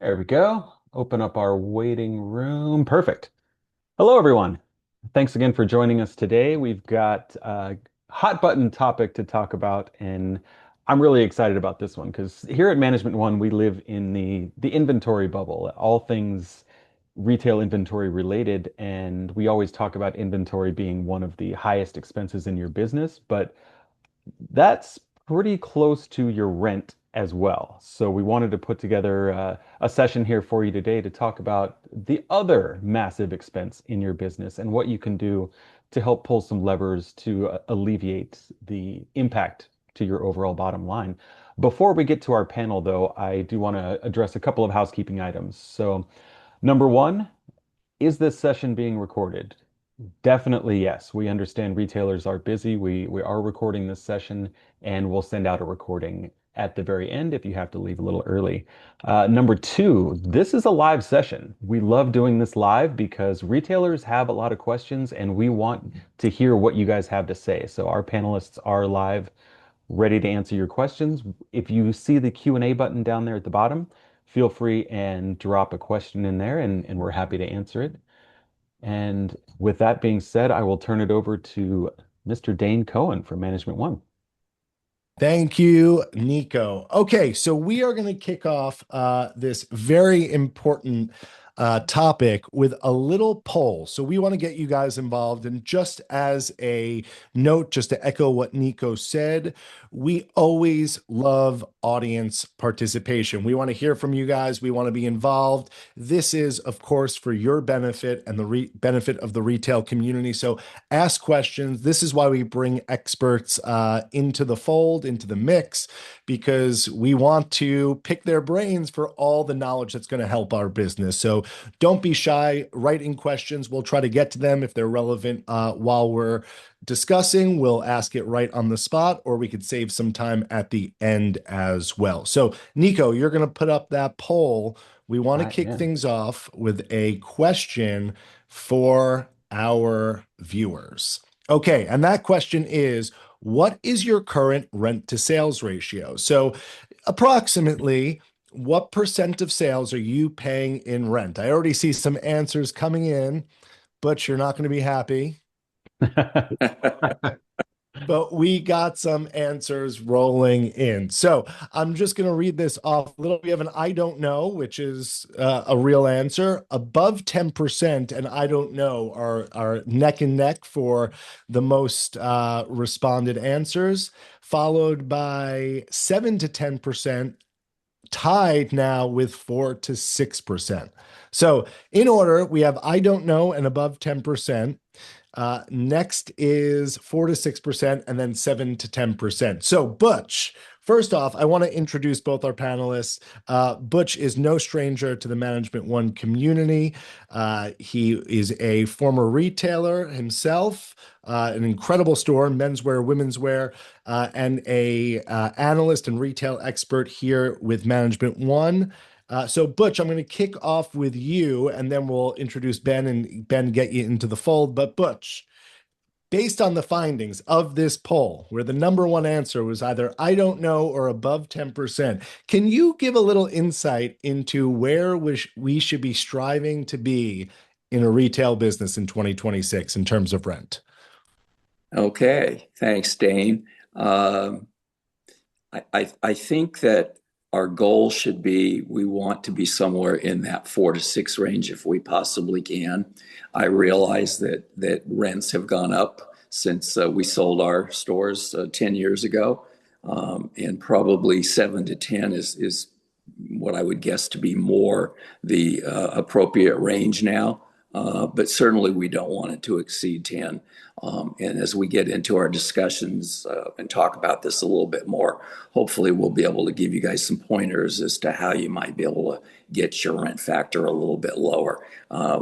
There we go. Open up our waiting room. Perfect. Hello, everyone. Thanks again for joining us today. We've got a hot button topic to talk about, and I'm really excited about this one because here at Management One, we live in the inventory bubble, all things retail inventory related, and we always talk about inventory being one of the highest expenses in your business, but that's pretty close to your rent as well. So we wanted to put together a session here for you today to talk about the other massive expense in your business and what you can do to help pull some levers to alleviate the impact to your overall bottom line. Before we get to our panel, though, I do want to address a couple of housekeeping items. So, number one, is this session being recorded? Definitely, yes. We understand retailers are busy. We are recording this session, and we'll send out a recording at the very end if you have to leave a little early. Number two, this is a live session. We love doing this live because retailers have a lot of questions, and we want to hear what you guys have to say. So our panelists are live, ready to answer your questions. If you see the Q&A button down there at the bottom, feel free and drop a question in there, and we're happy to answer it. And with that being said, I will turn it over to Mr. Dane Cohen from Management One. Thank you, Nico. Okay, so we are going to kick off this very important topic with a little poll. So we want to get you guys involved. And just as a note, just to echo what Nico said, we always love audience participation. We want to hear from you guys. We want to be involved. This is, of course, for your benefit and the benefit of the retail community. So ask questions. This is why we bring experts into the fold, into the mix, because we want to pick their brains for all the knowledge that's going to help our business. So don't be shy. Write in questions. We'll try to get to them if they're relevant while we're discussing. We'll ask it right on the spot, or we could save some time at the end as well. So, Nico, you're going to put up that poll. We want to I kick am. things off with a question for our viewers. Okay, and that question is, what is your current rent to sales ratio? So, approximately, what percent of sales are you paying in rent? I already see some answers coming in, but you're not going to be happy. But we got some answers rolling in. So I'm just going to read this off a little. We have an I don't know, which is a real answer. Above 10% and I don't know are neck and neck for the most responded answers, followed by 7 to 10%, tied now with 4 to 6%. So in order, we have I don't know and above 10%. Next is 4 to 6%, and then 7 to 10%. So, Butch, first off, I want to introduce both our panelists. Butch is no stranger to the Management One community. He is a former retailer himself, an incredible store, menswear, womenswear, and a analyst and retail expert here with Management One. So Butch, I'm going to kick off with you, and then we'll introduce Ben and Ben get you into the fold. But Butch, based on the findings of this poll, where the number one answer was either I don't know or above 10%, can you give a little insight into where we should be striving to be in a retail business in 2026 in terms of rent? Okay, thanks, Dane. I think that our goal should be we want to be somewhere in that 4 to 6 range if we possibly can. I realize that rents have gone up since we sold our stores 10 years ago, and probably 7 to 10 is what I would guess to be more the appropriate range now. But certainly we don't want it to exceed 10. And as we get into our discussions and talk about this a little bit more, hopefully we'll be able to give you guys some pointers as to how you might be able to get your rent factor a little bit lower.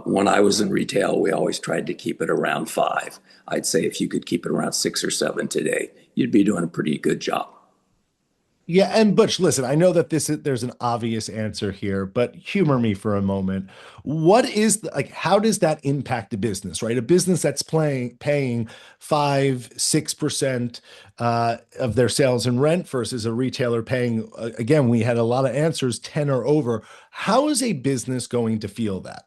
When I was in retail, we always tried to keep it around 5. I'd say if you could keep it around 6 or 7 today, you'd be doing a pretty good job. Yeah, and Butch, listen, I know that there's an obvious answer here, but humor me for a moment. What is like how does that impact a business, right? A business that's paying 5, 6% of their sales in rent versus a retailer paying again, we had a lot of answers, 10 or over. How is a business going to feel that?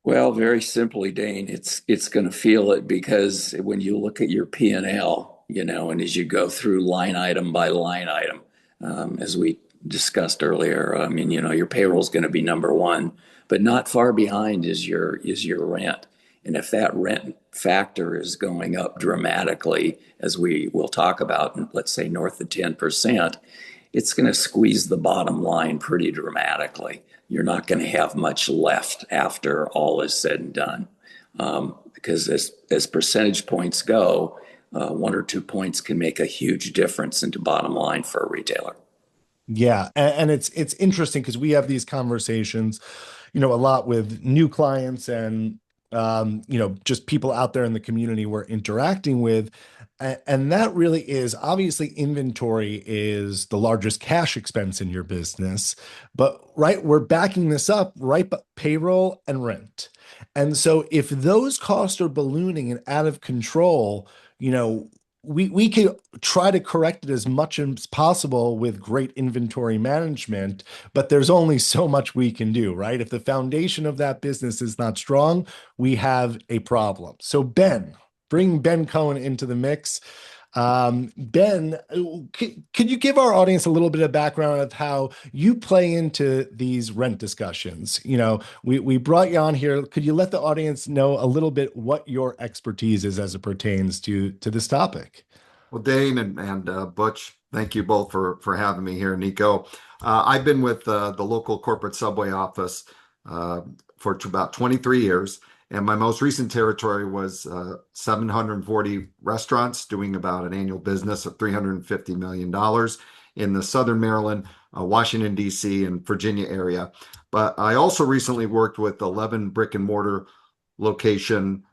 Well, very simply, Dane, it's going to feel it because when you look at your P&L, and as you go through line item by line item, as we discussed earlier, I mean, your payroll is going to be number one, but not far behind is your rent. And if that rent factor is going up dramatically, as we will talk about, let's say north of 10%, it's going to squeeze the bottom line pretty dramatically. You're not going to have much left after all is said and done. Because as percentage points go, 1 or 2 points can make a huge difference into bottom line for a retailer. Yeah, and it's interesting because we have these conversations, a lot with new clients and just people out there in the community we're interacting with. And that really is obviously inventory is the largest cash expense in your business, but right, we're backing this up, right? But payroll and rent. And so if those costs are ballooning and out of control, we can try to correct it as much as possible with great inventory management, but there's only so much we can do, right? If the foundation of that business is not strong, we have a problem. So, Ben, bring Ben Cohen into the mix. Ben, could you give our audience a little bit of background of how you play into these rent discussions? We brought you on here. Could you let the audience know a little bit what your expertise is as it pertains to this topic? Well, Dane and Butch, thank you both for having me here, Nico. I've been with the local corporate subway office for about 23 years, and my most recent territory was 740 restaurants doing about an annual business of $350 million in the Southern Maryland, Washington, D.C., and Virginia area. But I also recently worked with 11 brick and mortar location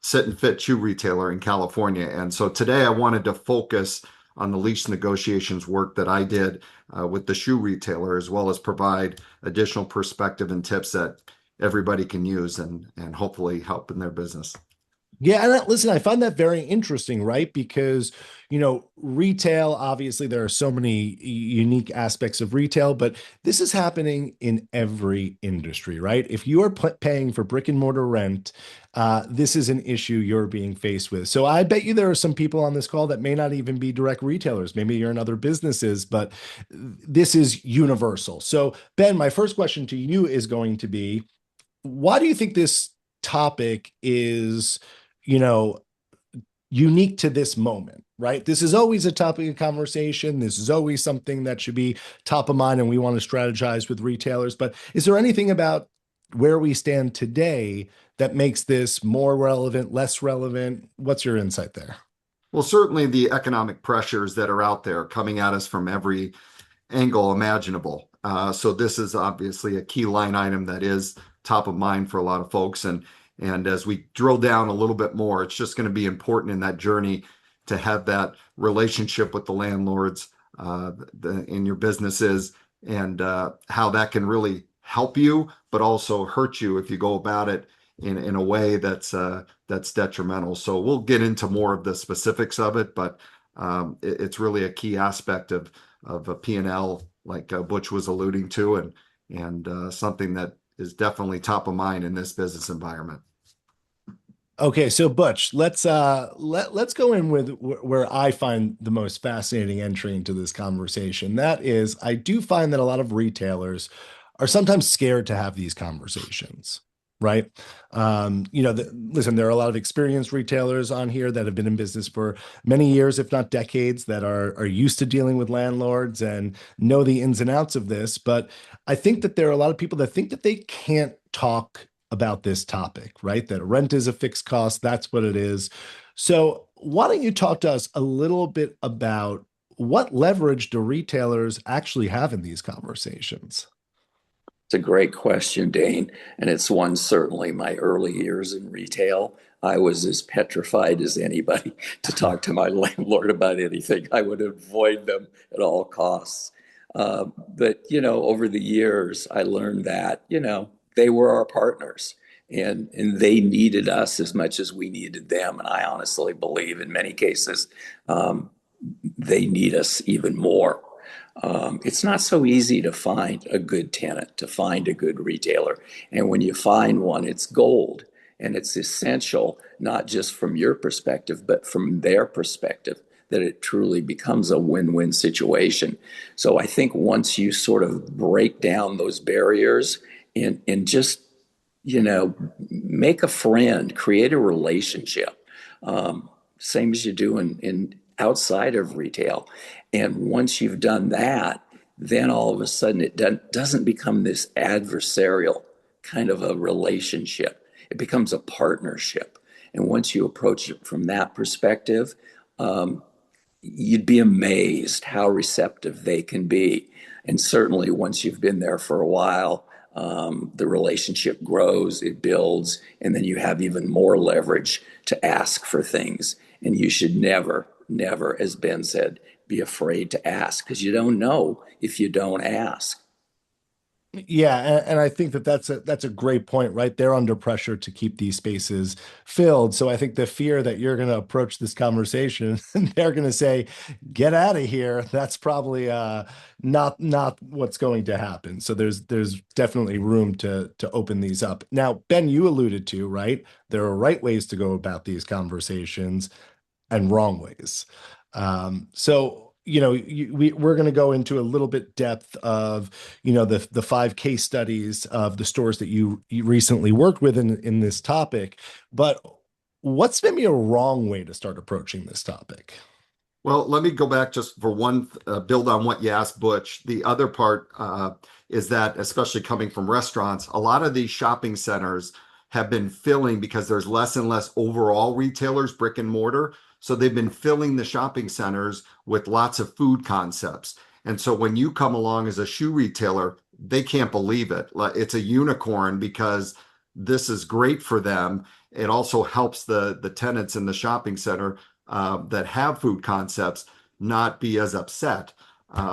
sit and fit shoe retailer in California. And so today I wanted to focus on the lease negotiations work that I did with the shoe retailer, as well as provide additional perspective and tips that everybody can use and hopefully help in their business. Yeah, and listen, I find that very interesting, right? Because, retail, obviously, there are so many unique aspects of retail, but this is happening in every industry, right? If you are paying for brick and mortar rent, this is an issue you're being faced with. So I bet you there are some people on this call that may not even be direct retailers. Maybe you're in other businesses, but this is universal. So, Ben, my first question to you is going to be, why do you think this topic is, you know, unique to this moment, right? This is always a topic of conversation. This is always something that should be top of mind, and we want to strategize with retailers. But is there anything about where we stand today that makes this more relevant, less relevant? What's your insight there? Well, certainly the economic pressures that are out there coming at us from every angle imaginable. So this is obviously a key line item that is top of mind for a lot of folks. And as we drill down a little bit more, it's just going to be important in that journey to have that relationship with the landlords in your businesses and how that can really help you, but also hurt you if you go about it in a way that's detrimental. So we'll get into more of the specifics of it, but it's really a key aspect of a P&L, like Butch was alluding to, and something that is definitely top of mind in this business environment. Okay, so Butch, let's go in with where I find the most fascinating entry into this conversation. That is, I do find that a lot of retailers are sometimes scared to have these conversations, right? Listen, there are a lot of experienced retailers on here that have been in business for many years, if not decades, that are used to dealing with landlords and know the ins and outs of this. But I think that there are a lot of people that think that they can't talk about this topic, right? That rent is a fixed cost. That's what it is. So why don't you talk to us a little bit about what leverage do retailers actually have in these conversations? It's a great question, Dane, and it's one certainly my early years in retail. I was as petrified as anybody to talk to my landlord about anything. I would avoid them at all costs. But, over the years, I learned that, they were our partners and they needed us as much as we needed them. And I honestly believe in many cases, um, they need us even more. It's not so easy to find a good tenant, to find a good retailer. And when you find one, it's gold. And it's essential, not just from your perspective, but from their perspective, that it truly becomes a win-win situation. So I think once you sort of break down those barriers and just, make a friend, create a relationship, same as you do in outside of retail. And once you've done that, then all of a sudden it doesn't become this adversarial kind of a relationship. It becomes a partnership. And once you approach it from that perspective, um, you'd be amazed how receptive they can be. And certainly once you've been there for a while, the relationship grows, it builds, and then you have even more leverage to ask for things. And you should never, never, as Ben said, be afraid to ask because you don't know if you don't ask. Yeah, and I think that that's a great point, right? They're under pressure to keep these spaces filled. So I think the fear that you're going to approach this conversation and they're going to say, "Get out of here," that's probably not what's going to happen. So there's definitely room to open these up. Now, Ben, you alluded to, right? There are right ways to go about these conversations and wrong ways. So, we're going to go into a little bit depth of, the five case studies of the stores that you recently worked with in this topic. But what's maybe a wrong way to start approaching this topic? Well, let me go back just for one, build on what you asked, Butch. The other part is that, especially coming from restaurants, a lot of these shopping centers have been filling because there's less and less overall retailers, brick and mortar. So they've been filling the shopping centers with lots of food concepts. And so when you come along as a shoe retailer, they can't believe it. It's a unicorn because this is great for them. It also helps the tenants in the shopping center that have food concepts not be as upset.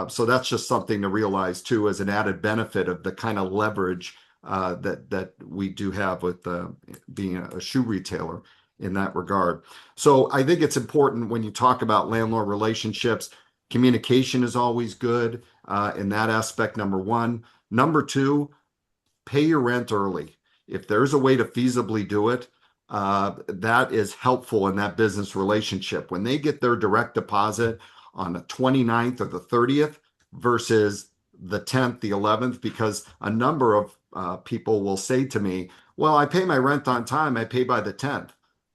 So that's just something to realize too, as an added benefit of the kind of leverage that we do have with being a shoe retailer in that regard. So I think it's important when you talk about landlord relationships, communication is always good in that aspect, number one. Number two, pay your rent early. If there's a way to feasibly do it, that is helpful in that business relationship. When they get their direct deposit on the 29th or the 30th versus the 10th, the 11th, because a number of people will say to me, well, I pay my rent on time, I pay by the 10th.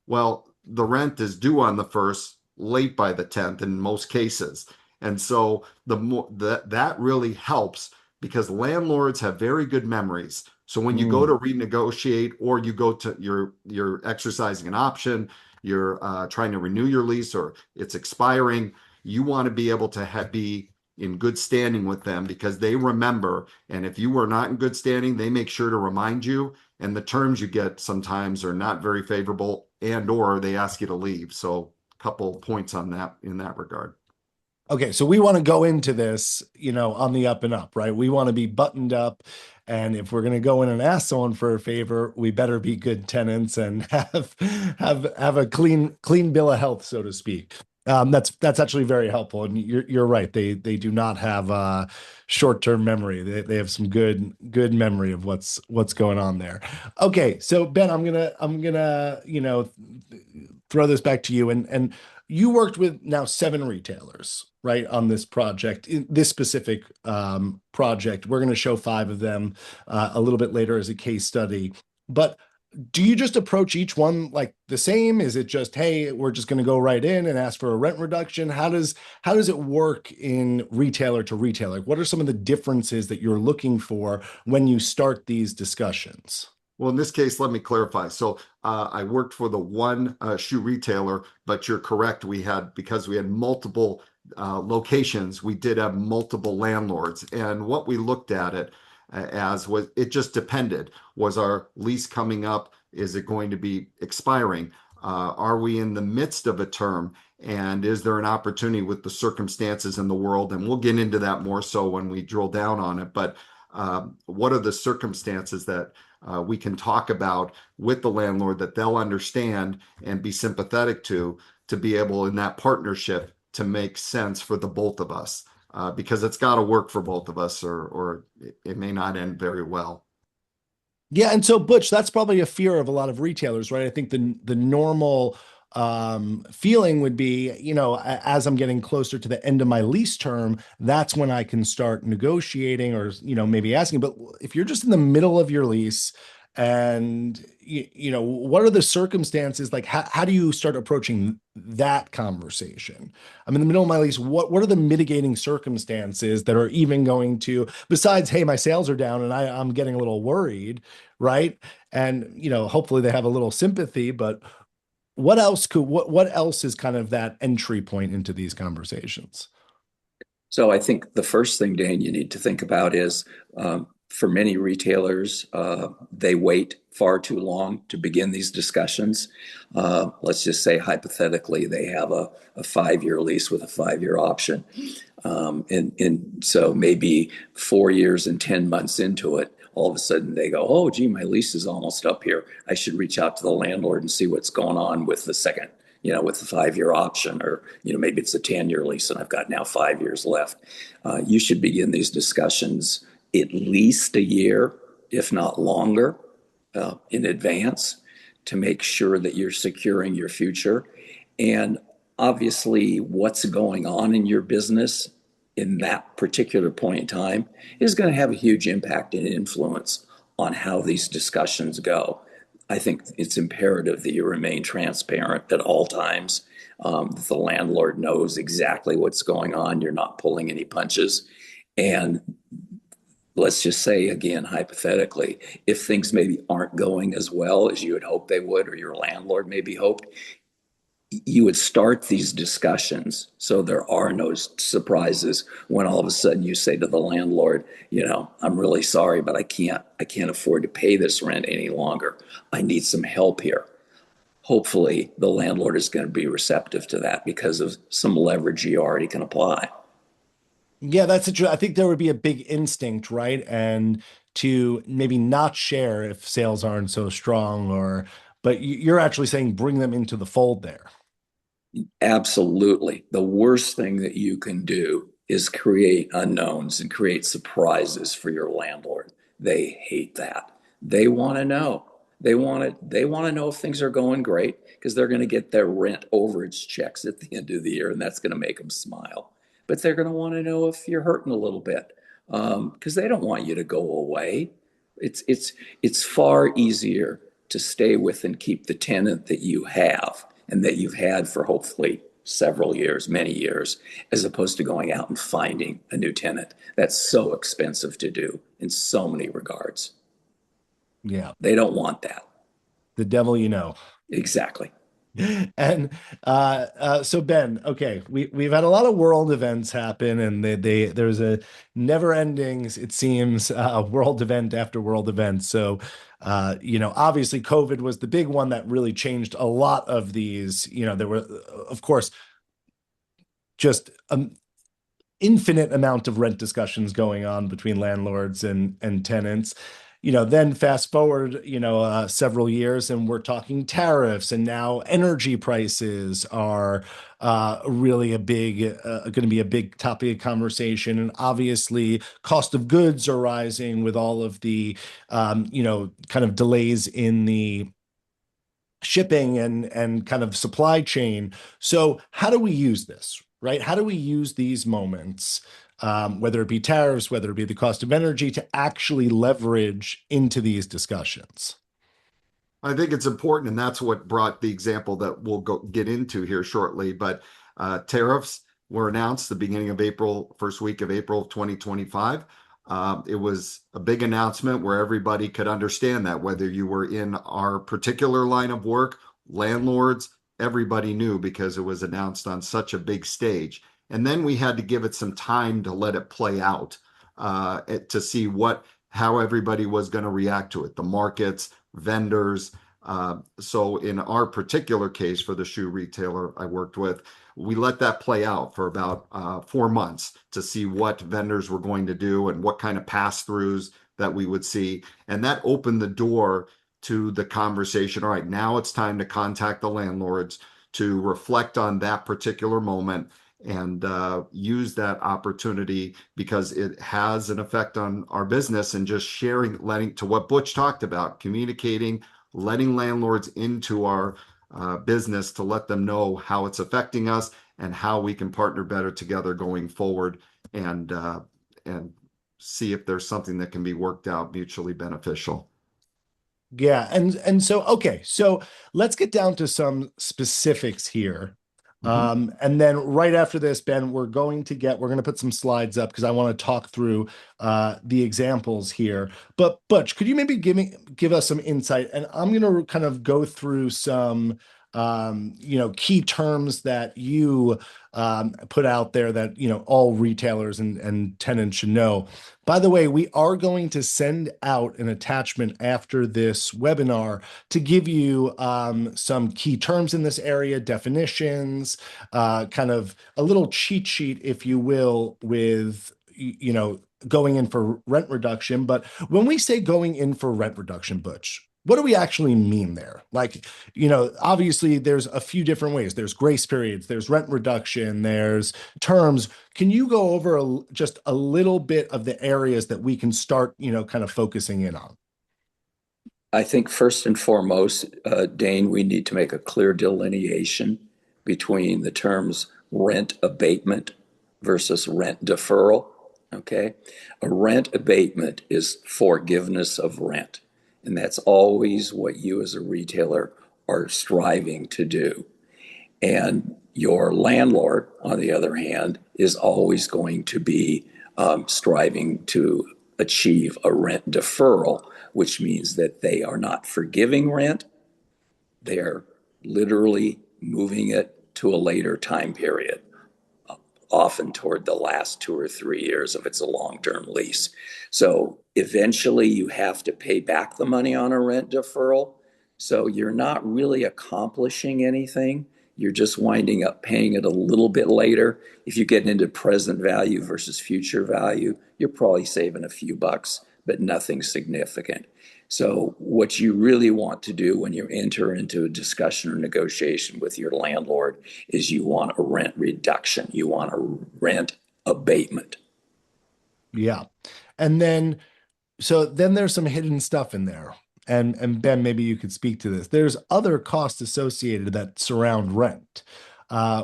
Well, the rent is due on the 1st, late by the 10th in most cases. And so the more that really helps because landlords have very good memories. So when you go Mm. to renegotiate or you go to you're exercising an option, you're trying to renew your lease or it's expiring, you want to be able to be in good standing with them because they remember. And if you were not in good standing, they make sure to remind you. And the terms you get sometimes are not very favorable and or they ask you to leave. So a couple points on that in that regard. Okay, so we want to go into this, on the up and up, right? We want to be buttoned up. And if we're going to go in and ask someone for a favor, we better be good tenants and have a clean bill of health, so to speak. That's actually very helpful. And you're right. They do not have short-term memory. They have some good memory of what's going on there. Okay, so Ben, I'm gonna throw this back to you and you worked with now seven retailers, right, on this project, in this specific project. We're going to show five of them a little bit later as a case study. But do you just approach each one like the same? Is it just, hey, we're just going to go right in and ask for a rent reduction? How does it work in retailer to retailer? What are some of the differences that you're looking for when you start these discussions? Well, in this case, let me clarify. So I worked for the one shoe retailer, but you're correct. Because we had multiple locations, we did have multiple landlords. And what we looked at it as was, it just depended. Was our lease coming up? Is it going to be expiring? Are we in the midst of a term? And is there an opportunity with the circumstances in the world? And we'll get into that more so when we drill down on it. But what are the circumstances that we can talk about with the landlord that they'll understand and be sympathetic to be able in that partnership to make sense for the both of us? Because it's got to work for both of us, or it may not end very well. Yeah, and so Butch, that's probably a fear of a lot of retailers, right? I think the normal feeling would be, as I'm getting closer to the end of my lease term, that's when I can start negotiating or, maybe asking. But if you're just in the middle of your lease and what are the circumstances like how do you start approaching that conversation? I'm in the middle of my lease. What are the mitigating circumstances that are even going to, besides, hey, my sales are down and I'm getting a little worried, right? And hopefully they have a little sympathy, but what else is kind of that entry point into these conversations? So I think the first thing, Dane, you need to think about is for many retailers, they wait far too long to begin these discussions. Let's just say hypothetically they have a 5-year lease with a 5-year option. And so maybe 4 years and 10 months into it, all of a sudden they go, oh, gee, my lease is almost up here. I should reach out to the landlord and see what's going on with the second, with the 5-year option, or, maybe it's a 10-year lease and I've got now 5 years left. You should begin these discussions at least a year, if not longer, in advance to make sure that you're securing your future. And obviously, what's going on in your business in that particular point in time is going to have a huge impact and influence on how these discussions go. I think it's imperative that you remain transparent at all times, that the landlord knows exactly what's going on. You're not pulling any punches. And let's just say, again, hypothetically, if things maybe aren't going as well as you had hoped they would, or your landlord maybe hoped, you would start these discussions so there are no surprises when all of a sudden you say to the landlord, I'm really sorry, but I can't afford to pay this rent any longer. I need some help here. Hopefully the landlord is going to be receptive to that because of some leverage you already can apply. Yeah, that's a true. I think there would be a big instinct, right? And to maybe not share if sales aren't so strong, but you're actually saying bring them into the fold there. Absolutely. The worst thing that you can do is create unknowns and create surprises for your landlord. They hate that. They want to know. They want to know if things are going great because they're going to get their rent overage checks at the end of the year, and that's going to make them smile. But they're going to want to know if you're hurting a little bit because they don't want you to go away. It's far easier to stay with and keep the tenant that you have and that you've had for hopefully several years, many years, as opposed to going out and finding a new tenant. That's so expensive to do in so many regards. Yeah, They don't want that. the devil you know. Exactly. And so Ben, okay, we've had a lot of world events happen, and there's a never ending, it seems, world event after world event. So, obviously COVID was the big one that really changed a lot of these. There were, of course, just infinite amount of rent discussions going on between landlords and tenants. Then fast forward, several years, and we're talking tariffs, and now energy prices are really going to be a big topic of conversation, and obviously cost of goods are rising with all of the, kind of delays in the shipping and kind of supply chain. So how do we use this, right? How do we use these moments, whether it be tariffs, whether it be the cost of energy, to actually leverage into these discussions? I think it's important, and that's what brought the example that we'll get into here shortly. But tariffs were announced the beginning of April, first week of April of 2025. It was a big announcement where everybody could understand that, whether you were in our particular line of work, landlords, everybody knew because it was announced on such a big stage. And then we had to give it some time to let it play out, to see how everybody was going to react to it. The markets, vendors, So in our particular case for the shoe retailer I worked with, we let that play out for about 4 months to see what vendors were going to do and what kind of pass-throughs that we would see. And that opened the door to the conversation. All right, now it's time to contact the landlords to reflect on that particular moment and use that opportunity because it has an effect on our business, and just sharing, letting, to what Butch talked about, communicating, letting landlords into our business to let them know how it's affecting us and how we can partner better together going forward, and see if there's something that can be worked out mutually beneficial. Yeah, and so okay, so let's get down to some specifics here. Mhm. And then right after this, Ben, we're going to put some slides up because I want to talk through the examples here. But Butch, could you maybe give us some insight? And I'm going to kind of go through some key terms that you put out there that all retailers and tenants should know. By the way, we are going to send out an attachment after this webinar to give you some key terms in this area, definitions, kind of a little cheat sheet, if you will, with going in for rent reduction. But when we say going in for rent reduction, Butch, what do we actually mean there? Like, obviously there's a few different ways. There's grace periods, there's rent reduction, there's terms. Can you go over just a little bit of the areas that we can start, kind of focusing in on? I think first and foremost, Dane, we need to make a clear delineation between the terms rent abatement versus rent deferral. Okay. A rent abatement is forgiveness of rent. And that's always what you as a retailer are striving to do. And your landlord, on the other hand, is always going to be striving to achieve a rent deferral, which means that they are not forgiving rent, they are literally moving it to a later time period, often toward the last 2 or 3 years if it's a long-term lease. So eventually you have to pay back the money on a rent deferral. So you're not really accomplishing anything. You're just winding up paying it a little bit later. If you get into present value versus future value, you're probably saving a few bucks, but nothing significant. So what you really want to do when you enter into a discussion or negotiation with your landlord is you want a rent reduction. You want a rent abatement. Yeah. And then there's some hidden stuff in there. And Ben, maybe you could speak to this. There's other costs associated that surround rent,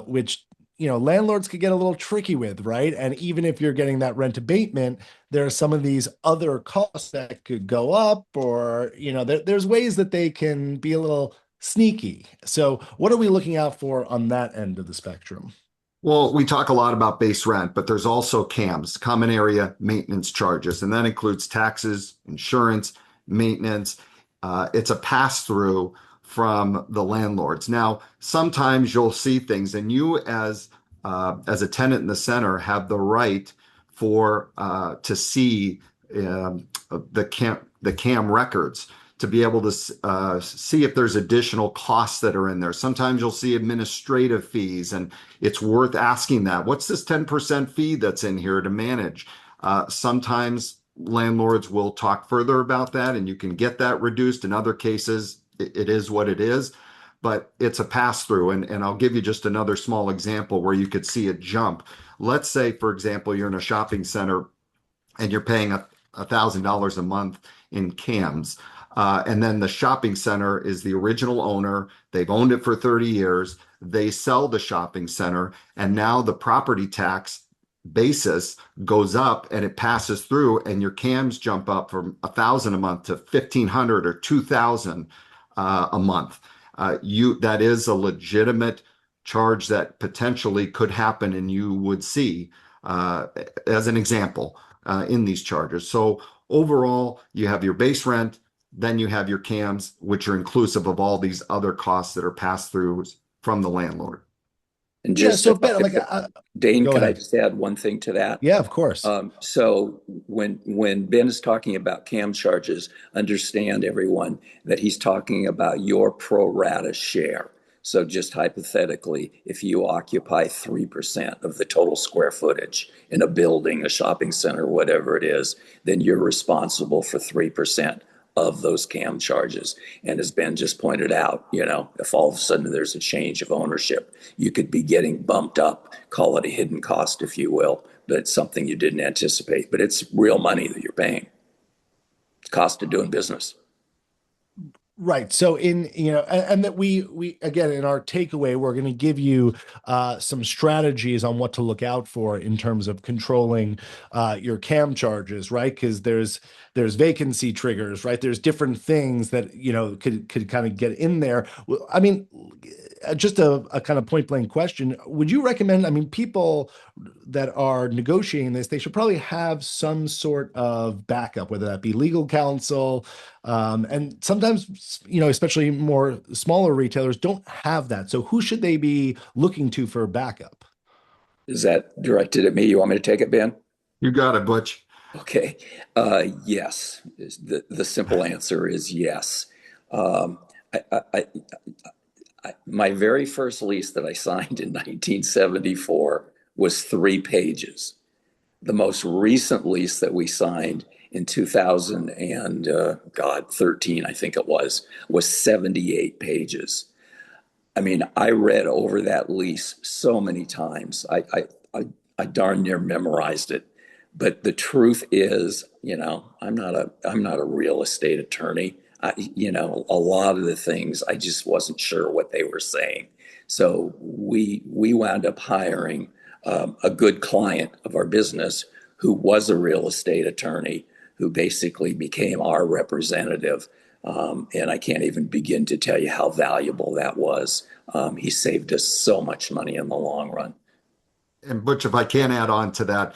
which landlords could get a little tricky with, right? And even if you're getting that rent abatement, there are some of these other costs that could go up, or there's ways that they can be a little sneaky. So what are we looking out for on that end of the spectrum? Well, we talk a lot about base rent, but there's also CAMs, common area maintenance charges, and that includes taxes, insurance, maintenance. It's a pass-through from the landlords. Now, sometimes you'll see things, and you as a tenant in the center have the right for to see the CAM records, to be able to see if there's additional costs that are in there. Sometimes you'll see administrative fees, and it's worth asking that. What's this 10% fee that's in here to manage? Sometimes landlords will talk further about that, and you can get that reduced. In other cases, it is what it is, but it's a pass through. And I'll give you just another small example where you could see a jump. Let's say, for example, you're in a shopping center and you're paying $1,000 a month in CAMs. And then the shopping center is the original owner. They've owned it for 30 years. They sell the shopping center, and now the property tax basis goes up and it passes through, and your CAMs jump up from 1,000 a month to 1,500 or 2,000 a month. That is a legitimate charge that potentially could happen, and you would see as an example in these charges. So overall, you have your base rent, then you have your CAMs, which are inclusive of all these other costs that are passed through from the landlord. And Yeah. just So if, Ben, like, if Dane, go could I ahead. just add one thing to that? Yeah, of course. So when Ben is talking about CAM charges, understand everyone that he's talking about your pro rata share. So just hypothetically, if you occupy 3% of the total square footage in a building, a shopping center, whatever it is, then you're responsible for 3% of those CAM charges. And as Ben just pointed out, if all of a sudden there's a change of ownership, you could be getting bumped up, call it a hidden cost, if you will, but it's something you didn't anticipate. But it's real money that you're paying. It's cost of doing business. Right. So and that we again in our takeaway, we're going to give you some strategies on what to look out for in terms of controlling your CAM charges, right? Because there's vacancy triggers, right? There's different things that could kind of get in there. Well, I mean, just a kind of point blank question: would you recommend? I mean, people that are negotiating this, they should probably have some sort of backup, whether that be legal counsel. And sometimes, especially more smaller retailers don't have that. So who should they be looking to for backup? Is that directed at me? You want me to take it, Ben? You got it, Butch. Okay. Yes. The simple answer is yes. Um, I, my very first lease that I signed in 1974 was 3 pages. The most recent lease that we signed in 2000 and 13, I think it was 78 pages. I mean, I read over that lease so many times. I darn near memorized it. But the truth is, I'm not a real estate attorney. A lot of the things I just wasn't sure what they were saying. So we wound up hiring a good client of our business who was a real estate attorney who basically became our representative. And I can't even begin to tell you how valuable that was. He saved us so much money in the long run. And Butch, if I can add on to that,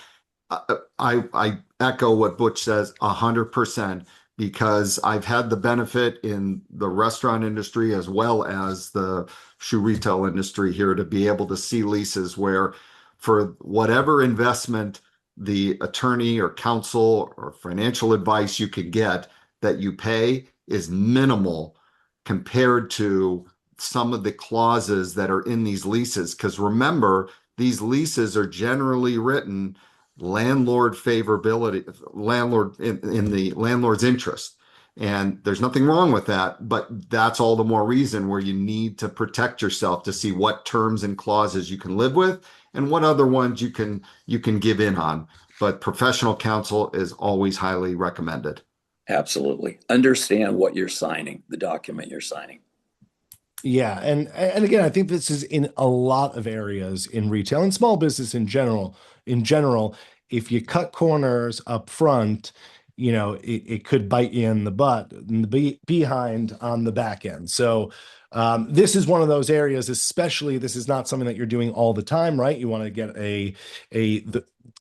I echo what Butch says 100% because I've had the benefit in the restaurant industry as well as the shoe retail industry here to be able to see leases where for whatever investment the attorney or counsel or financial advice you could get that you pay is minimal compared to some of the clauses that are in these leases. Because remember, these leases are generally written landlord favorability, landlord in the landlord's interest. And there's nothing wrong with that, but that's all the more reason where you need to protect yourself to see what terms and clauses you can live with and what other ones you can give in on. But professional counsel is always highly recommended. Absolutely. Understand what you're signing, the document you're signing. Yeah, and again, I think this is in a lot of areas in retail and small business in general. In general, if you cut corners up front, it could bite you in the butt, in the behind on the back end. So this is one of those areas, especially this is not something that you're doing all the time, right? You want to get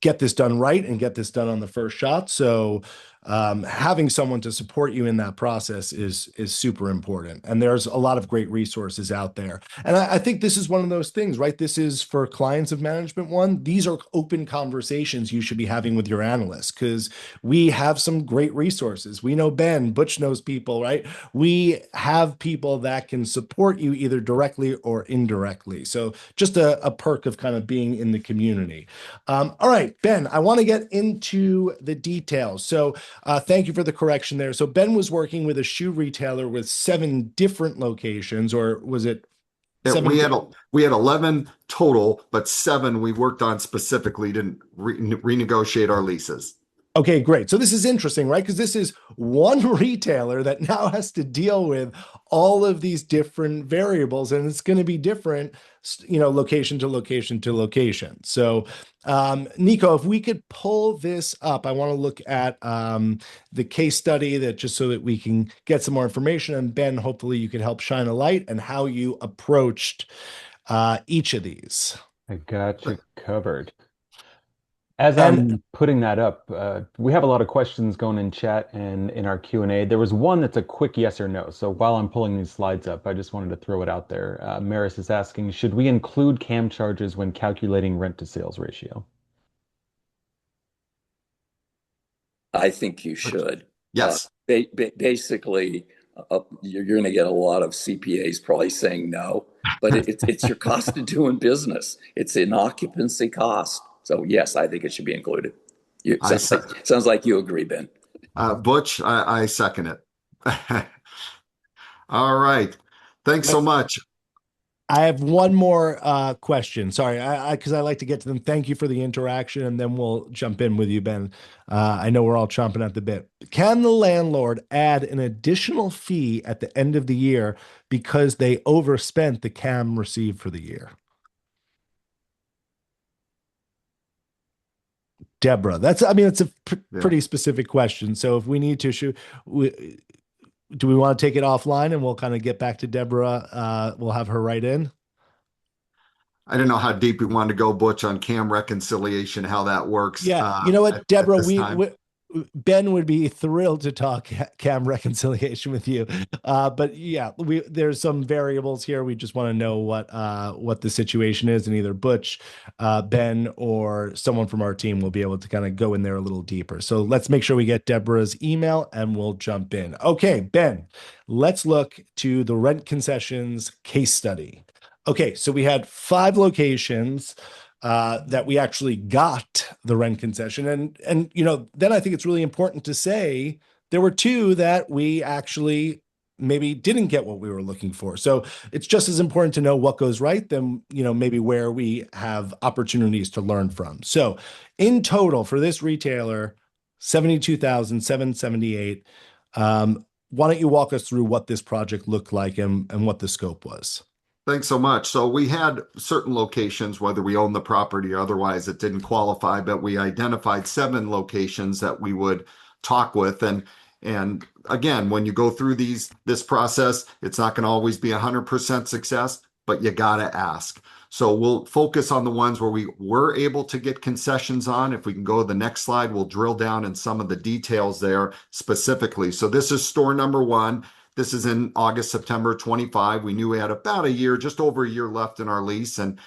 get this done right and get this done on the first shot. So having someone to support you in that process is super important. And there's a lot of great resources out there. And I think this is one of those things, right? This is for clients of Management One. These are open conversations you should be having with your analysts because we have some great resources. We know Ben, Butch knows people, right? We have people that can support you either directly or indirectly. So just a perk of kind of being in the community. All right, Ben, I want to get into the details. So thank you for the correction there. So Ben was working with a shoe retailer with 7 different locations, or was it Yeah, seven? we had 11 total, but 7 we worked on specifically to renegotiate our leases. Okay, great. So this is interesting, right? Because this is one retailer that now has to deal with all of these different variables, and it's going to be different, location to location to location. So, Nico, if we could pull this up, I want to look at the case study that just so that we can get some more information. And Ben, hopefully you could help shine a light and how you approached each of these. I got you covered. As And I'm putting that up, we have a lot of questions going in chat and in our Q&A. There was one that's a quick yes or no. So while I'm pulling these slides up, I just wanted to throw it out there. Maris is asking, should we include CAM charges when calculating rent to sales ratio? I think you should. Yes, Basically, you're going to get a lot of CPAs probably saying no, but it's your cost of doing business. It's an occupancy cost. So yes, I think it should be included. I se- Sounds like you agree, Ben. Butch, I second it. All right. Thanks so much. I have one more question. Sorry, I because I like to get to them. Thank you for the interaction, and then we'll jump in with you, Ben. I know we're all chomping at the bit. Can the landlord add an additional fee at the end of the year because they overspent the CAM received for the year? Deborah, I mean, it's a Yeah. pretty specific question. So if we need to do we want to take it offline and we'll kind of get back to Deborah? We'll have her write in. I don't know how deep we want to go, Butch, on CAM reconciliation, how that works Yeah, you know what, at Deborah, this time. Ben would be thrilled to talk CAM reconciliation with you. But yeah, there's some variables here. We just want to know what the situation is, and either Butch, Ben, or someone from our team will be able to kind of go in there a little deeper. So let's make sure we get Deborah's email, and we'll jump in. Okay, Ben, let's look to the rent concessions case study. Okay, so we had 5 locations that we actually got the rent concession, and then I think it's really important to say there were 2 that we actually maybe didn't get what we were looking for. So it's just as important to know what goes right than maybe where we have opportunities to learn from. So in total for this retailer, 72,778. Why don't you walk us through what this project looked like and what the scope was? Thanks so much. So we had certain locations, whether we own the property or otherwise, it didn't qualify, but we identified 7 locations that we would talk with. And again, when you go through this process, it's not going to always be 100% success, but you got to ask. So we'll focus on the ones where we were able to get concessions on. If we can go to the next slide, we'll drill down in some of the details there specifically. So this is store number 1. This is in August, September 25. We knew we had about a year, just over a year left in our lease. And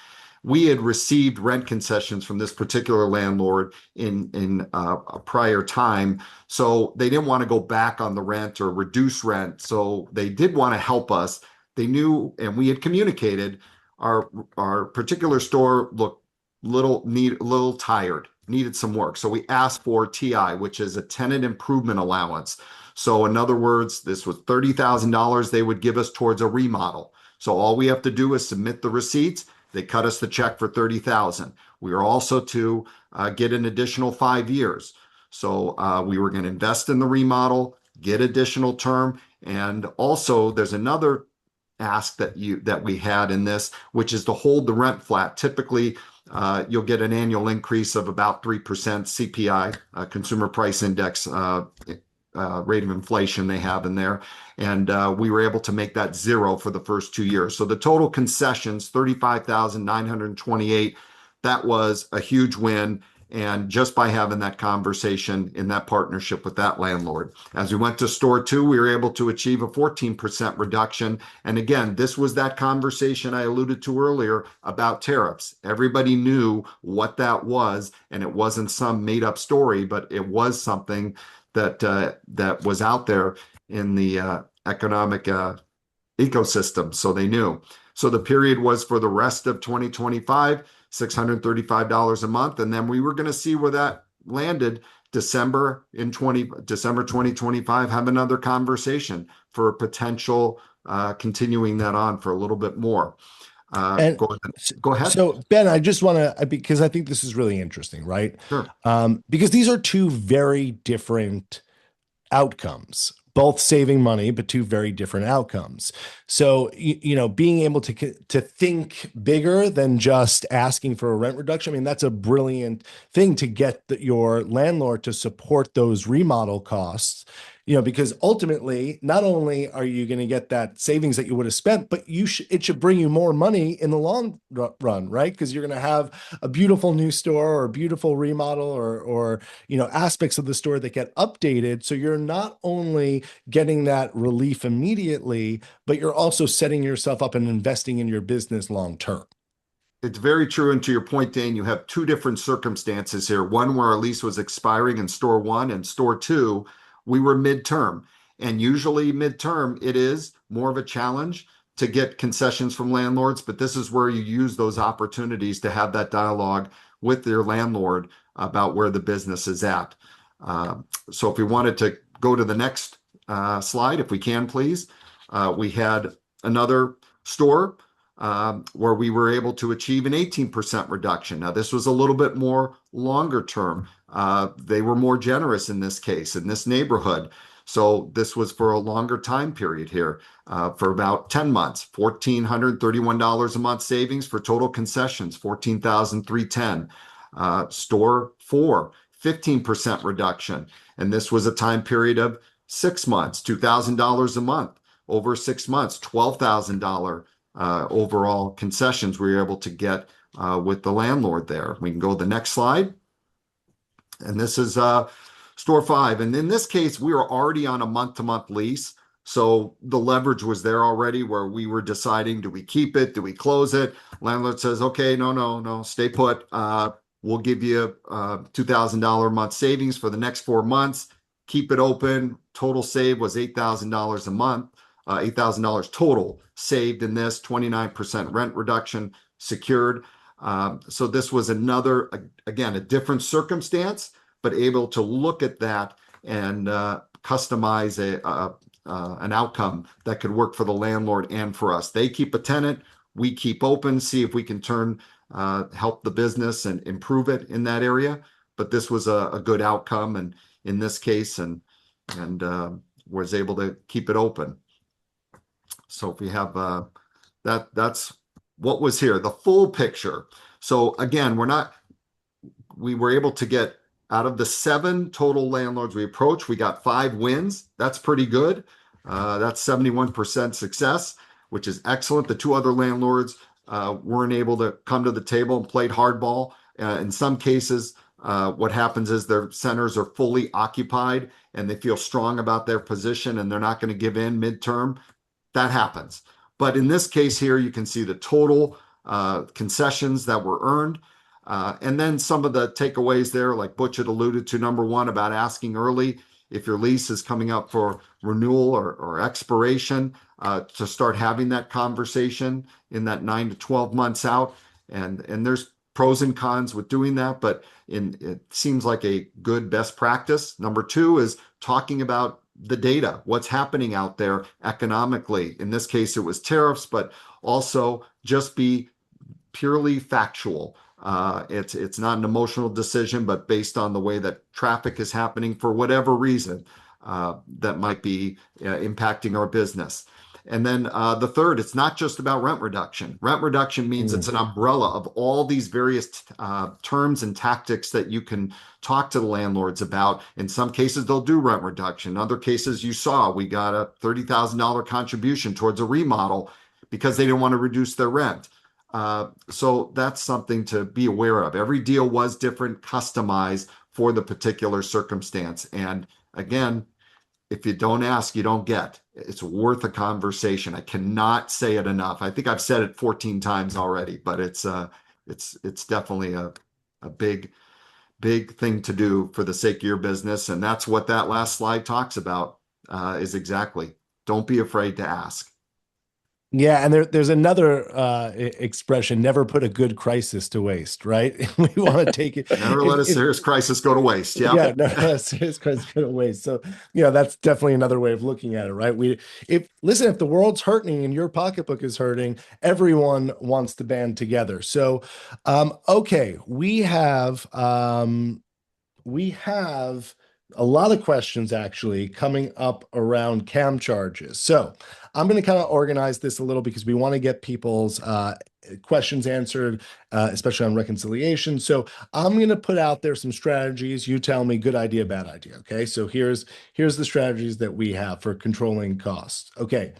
we had received rent concessions from this particular landlord in a prior time. So they didn't want to go back on the rent or reduce rent. So they did want to help us. They knew, and we had communicated, our particular store looked a little tired, needed some work. So we asked for TI, which is a tenant improvement allowance. So in other words, this was $30,000 they would give us towards a remodel. So all we have to do is submit the receipts. They cut us the check for $30,000. We are also to get an additional 5 years. So we were going to invest in the remodel, get additional term, and also there's another ask that we had in this, which is to hold the rent flat. Typically, you'll get an annual increase of about 3% CPI, Consumer Price Index rate of inflation they have in there. And we were able to make that 0 for the first 2 years. So the total concessions, 35,928, that was a huge win. And just by having that conversation in that partnership with that landlord. As we went to store 2, we were able to achieve a 14% reduction. And again, this was that conversation I alluded to earlier about tariffs. Everybody knew what that was, and it wasn't some made up story, but it was something that was out there in the economic ecosystem. So they knew. So the period was for the rest of 2025, $635 a month. And then we were going to see where that landed December 2025, have another conversation for a potential continuing that on for a little bit more. And Go ahead. So Ben, I just want to, because I think this is really interesting, right? Sure. Because these are 2 very different outcomes, both saving money, but 2 very different outcomes. So, being able to think bigger than just asking for a rent reduction, I mean, that's a brilliant thing to get your landlord to support those remodel costs. because ultimately, not only are you going to get that savings that you would have spent, but it should bring you more money in the long run, right? Because you're going to have a beautiful new store or a beautiful remodel or aspects of the store that get updated. So you're not only getting that relief immediately, but you're also setting yourself up and investing in your business long term. It's very true. And to your point, Dane, you have two different circumstances here. One where our lease was expiring in store one, and store two, we were midterm. And usually midterm, it is more of a challenge to get concessions from landlords, but this is where you use those opportunities to have that dialogue with your landlord about where the business is at. So if we wanted to go to the next slide, if we can, please. We had another store where we were able to achieve an 18% reduction. Now, this was a little bit more longer term. They were more generous in this case, in this neighborhood. So this was for a longer time period here, for about 10 months, $1,431 a month savings for total concessions, 14,310. Store four, 15% reduction. And this was a time period of 6 months, $2,000 a month. Over 6 months, $12,000 overall concessions we were able to get with the landlord there. We can go to the next slide. And this is store five. And in this case, we were already on a month-to-month lease. So the leverage was there already where we were deciding, do we keep it? Do we close it? Landlord says, okay, no, stay put. We'll give you $2,000 a month savings for the next 4 months. Keep it open. Total save was $8,000 a month. $8,000 total saved in this, 29% rent reduction secured. So this was another, again, a different circumstance, but able to look at that and customize an outcome that could work for the landlord and for us. They keep a tenant, we keep open, see if we can help the business and improve it in that area. But this was a good outcome, and in this case, and was able to keep it open. So if we have that's what was here, the full picture. So again, we were able to get out of the 7 total landlords we approached, we got 5 wins. That's pretty good. That's 71% success, which is excellent. The 2 other landlords weren't able to come to the table and played hardball. In some cases, what happens is their centers are fully occupied and they feel strong about their position and they're not going to give in midterm. That happens. But in this case here, you can see the total concessions that were earned. And then some of the takeaways there, like Butch had alluded to, number one, about asking early if your lease is coming up for renewal or expiration, to start having that conversation in that 9 to 12 months out. And there's pros and cons with doing that, but it seems like a good best practice. Number 2 is talking about the data, what's happening out there economically. In this case, it was tariffs, but also just be purely factual. It's not an emotional decision, but based on the way that traffic is happening for whatever reason that might be impacting our business. And then the third, it's not just about rent reduction. Rent reduction means it's an umbrella of all these various terms and tactics that you can talk to the landlords about. In some cases, they'll do rent reduction. In other cases, you saw we got a $30,000 contribution towards a remodel because they didn't want to reduce their rent. So that's something to be aware of. Every deal was different, customized for the particular circumstance. And again, if you don't ask, you don't get. It's worth a conversation. I cannot say it enough. I think I've said it 14 times already, but it's definitely a big thing to do for the sake of your business. And that's what that last slide talks about, is exactly. Don't be afraid to ask. Yeah, and there's another expression: never put a good crisis to waste. Right? We want to take it. Never let a serious crisis go to waste. Yeah. Yeah, never let a serious crisis go to waste. So, that's definitely another way of looking at it, right? If the world's hurting and your pocketbook is hurting, everyone wants to band together. So, okay, we have a lot of questions actually coming up around CAM charges. So I'm going to kind of organize this a little because we want to get people's questions answered, especially on reconciliation. So I'm going to put out there some strategies. You tell me good idea, bad idea. Okay. So here's the strategies that we have for controlling costs. Okay.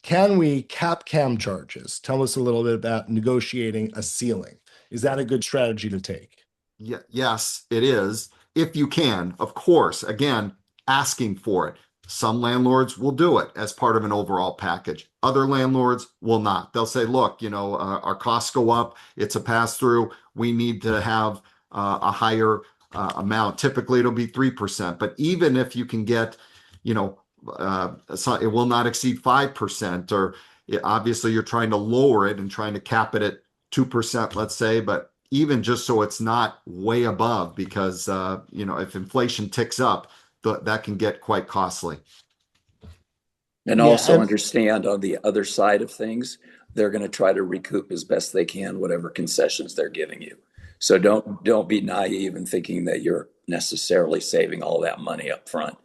Can we cap CAM charges? Tell us a little bit about negotiating a ceiling. Is that a good strategy to take? Yeah, yes, it is. If you can, of course, again, asking for it. Some landlords will do it as part of an overall package. Other landlords will not. They'll say, look, our costs go up. It's a pass through. We need to have a higher amount. Typically, it'll be 3%. But even if you can get, you know, it will not exceed 5%, or obviously you're trying to lower it and trying to cap it at 2%, let's say, but even just so it's not way above, because if inflation ticks up, that can get quite costly. And Yeah, also and understand on the other side of things, they're going to try to recoup as best they can whatever concessions they're giving you. So don't be naive in thinking that you're necessarily saving all that money up front.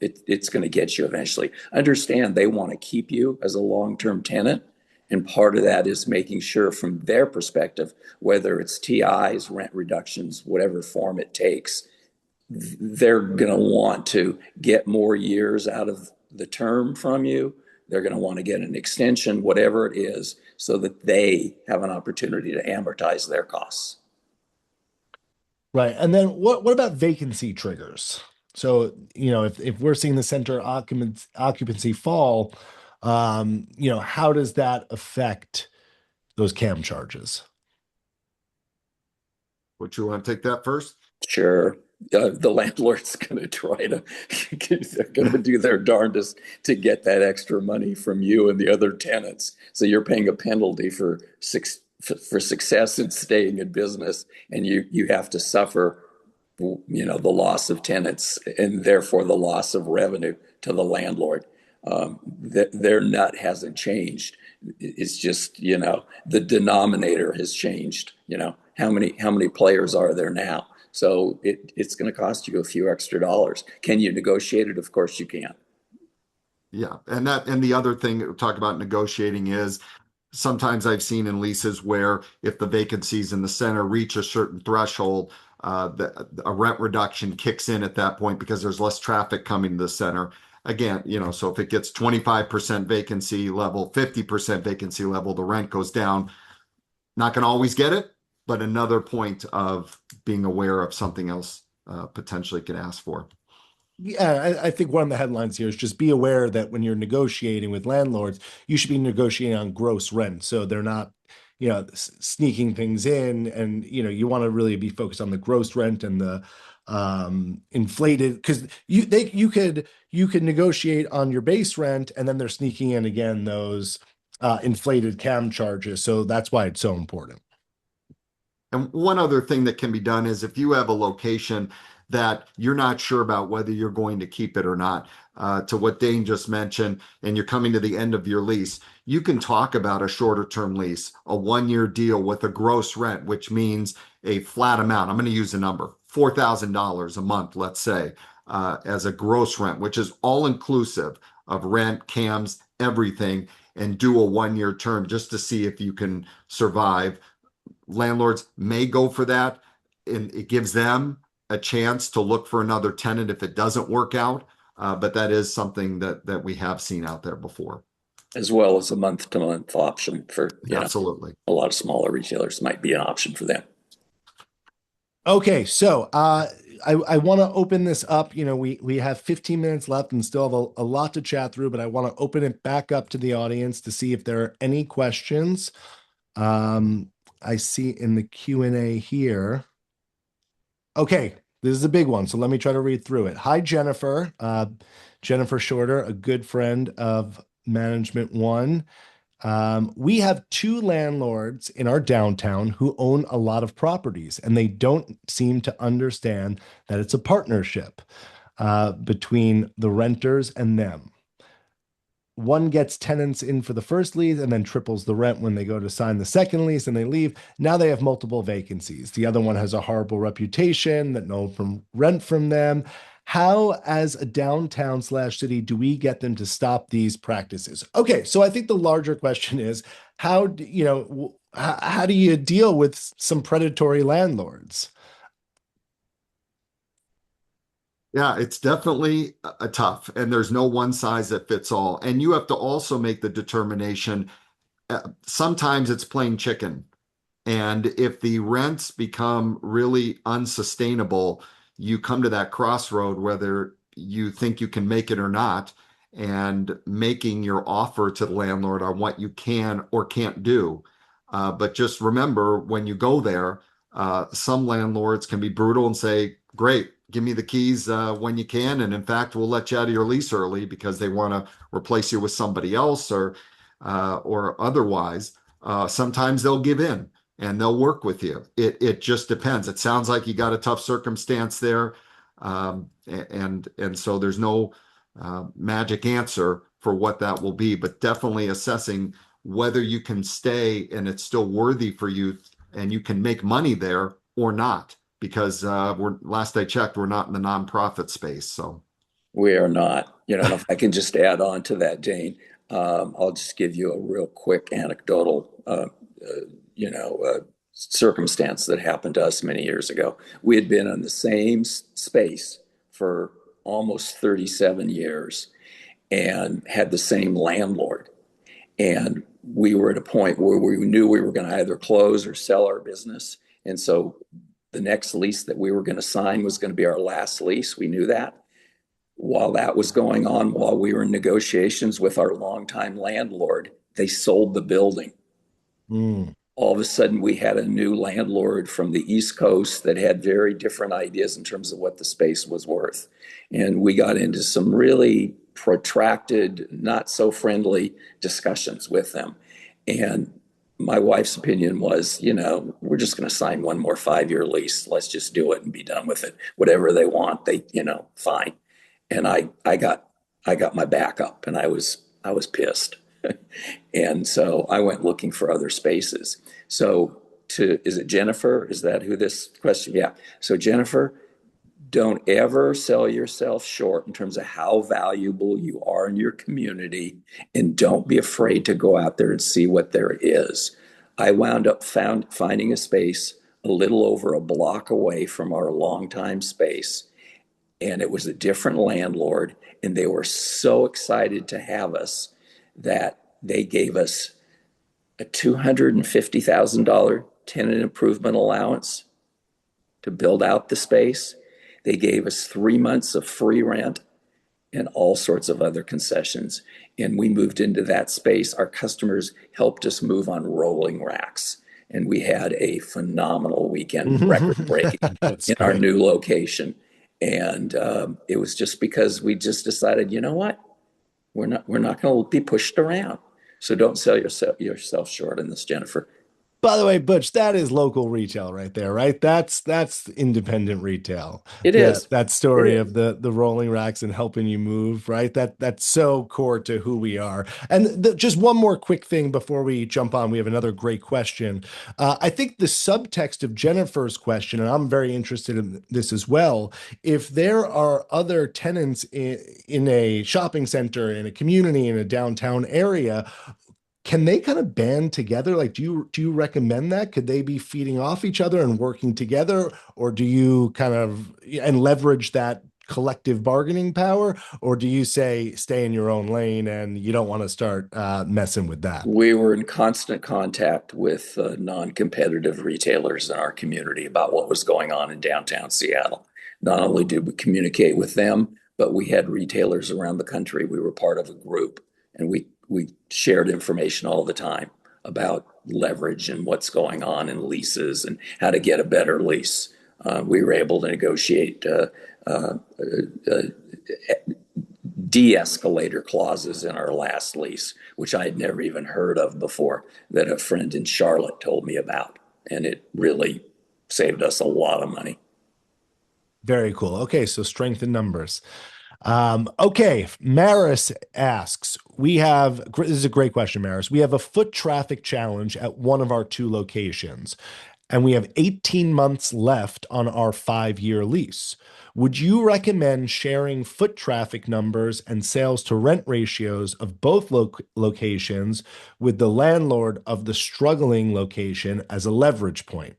It's going to get you eventually. Understand they want to keep you as a long-term tenant. And part of that is making sure from their perspective, whether it's TIs, rent reductions, whatever form it takes, they're going to want to get more years out of the term from you. They're going to want to get an extension, whatever it is, so that they have an opportunity to amortize their costs. right. And then what about vacancy triggers? So, if we're seeing the center occupancy fall, how does that affect those CAM charges? Would you want to take that first? Sure. The landlord's going to try to, they're going to do their darndest to get that extra money from you and the other tenants. So you're paying a penalty for success in staying in business, and you have to suffer, the loss of tenants and therefore the loss of revenue to the landlord. Their nut hasn't changed. It's just, the denominator has changed. How many players are there now? So it's going to cost you a few extra dollars. Can you negotiate it? Of course you can. Yeah, and the other thing that we talk about negotiating is sometimes I've seen in leases where if the vacancies in the center reach a certain threshold, a rent reduction kicks in at that point because there's less traffic coming to the center. Again, so if it gets 25% vacancy level, 50% vacancy level, the rent goes down. Not going to always get it, but another point of being aware of something else potentially can ask for. Yeah, I think one of the headlines here is just be aware that when you're negotiating with landlords, you should be negotiating on gross rent. So they're not, sneaking things in, and, you want to really be focused on the gross rent and the inflated, because you could negotiate on your base rent, and then they're sneaking in again those inflated CAM charges. So that's why it's so important. And one other thing that can be done is if you have a location that you're not sure about whether you're going to keep it or not, to what Dane just mentioned, and you're coming to the end of your lease, you can talk about a shorter term lease, a 1 year deal with a gross rent, which means a flat amount. I'm going to use a number, $4,000 a month, let's say, as a gross rent, which is all inclusive of rent, CAMs, everything, and do a 1 year term just to see if you can survive. Landlords may go for that, and it gives them a chance to look for another tenant if it doesn't work out. But that is something that we have seen out there before. As well as a month-to-month option for, Absolutely. a lot of smaller retailers might be an option for them. Okay, so I want to open this up. We have 15 minutes left and still have a lot to chat through, but I want to open it back up to the audience to see if there are any questions. I see in the Q&A here. Okay, this is a big one, so let me try to read through it. Hi, Jennifer. Jennifer Shorter, a good friend of Management One. We have two landlords in our downtown who own a lot of properties, and they don't seem to understand that it's a partnership between the renters and them. One gets tenants in for the first lease and then triples the rent when they go to sign the second lease and they leave. Now they have multiple vacancies. The other one has a horrible reputation that no one rent from them. How, as a downtown slash city, do we get them to stop these practices? Okay, so I think the larger question is how how do you deal with some predatory landlords? Yeah, it's definitely a tough, and there's no one size that fits all. And you have to also make the determination. Sometimes it's playing chicken. And if the rents become really unsustainable, you come to that crossroad whether you think you can make it or not, and making your offer to the landlord on what you can or can't do. But just remember when you go there, some landlords can be brutal and say, great, give me the keys when you can. And in fact, we'll let you out of your lease early because they want to replace you with somebody else or otherwise. Sometimes they'll give in and they'll work with you. It just depends. It sounds like you got a tough circumstance there, and so there's no magic answer for what that will be, but definitely assessing whether you can stay and it's still worthy for you and you can make money there or not. Because we're last I checked, we're not in the nonprofit space. So We are not. And if I can just add on to that, Dane, I'll just give you a real quick anecdotal, circumstance that happened to us many years ago. We had been in the same space for almost 37 years and had the same landlord. And we were at a point where we knew we were going to either close or sell our business. And so the next lease that we were going to sign was going to be our last lease. We knew that. While that was going on, while we were in negotiations with our longtime landlord, they sold the building. Mm. All of a sudden, we had a new landlord from the East Coast that had very different ideas in terms of what the space was worth. And we got into some really protracted, not so friendly discussions with them. And my wife's opinion was, we're just going to sign one more 5-year lease. Let's just do it and be done with it. Whatever they want, fine. And I got my back up, and I was pissed. And so I went looking for other spaces. So is it Jennifer? Is that who this question? Yeah. So Jennifer, don't ever sell yourself short in terms of how valuable you are in your community, and don't be afraid to go out there and see what there is. I wound up finding a space a little over a block away from our longtime space, and it was a different landlord, and they were so excited to have us that they gave us a $250,000 tenant improvement allowance to build out the space. They gave us 3 months of free rent and all sorts of other concessions. And we moved into that space. Our customers helped us move on rolling racks. And we had a phenomenal weekend, record breaking That's in our great. new location. And it was just because we just decided, you know what? We're not going to be pushed around. So don't sell yourself short in this, Jennifer. By the way, Butch, that is local retail right there, right? That's independent retail. It That is. that It story of is. the rolling racks and helping you move, right? That's so core to who we are. And just one more quick thing before we jump on, we have another great question. I think the subtext of Jennifer's question, and I'm very interested in this as well. If there are other tenants in a shopping center, in a community, in a downtown area, can they kind of band together? Like, do you recommend that? Could they be feeding off each other and working together, or do you kind of and leverage that collective bargaining power, or do you say stay in your own lane and you don't want to start messing with that? We were in constant contact with non-competitive retailers in our community about what was going on in downtown Seattle. Not only did we communicate with them, but we had retailers around the country. We were part of a group, and we shared information all the time about leverage and what's going on in leases and how to get a better lease. We were able to negotiate uh, uh, de-escalator clauses in our last lease, which I had never even heard of before, that a friend in Charlotte told me about. And it really saved us a lot of money. Very cool. Okay, so strength in numbers. Okay, Maris asks, this is a great question, Maris. We have a foot traffic challenge at one of our two locations. and we have 18 months left on our 5-year lease. Would you recommend sharing foot traffic numbers and sales to rent ratios of both locations with the landlord of the struggling location as a leverage point?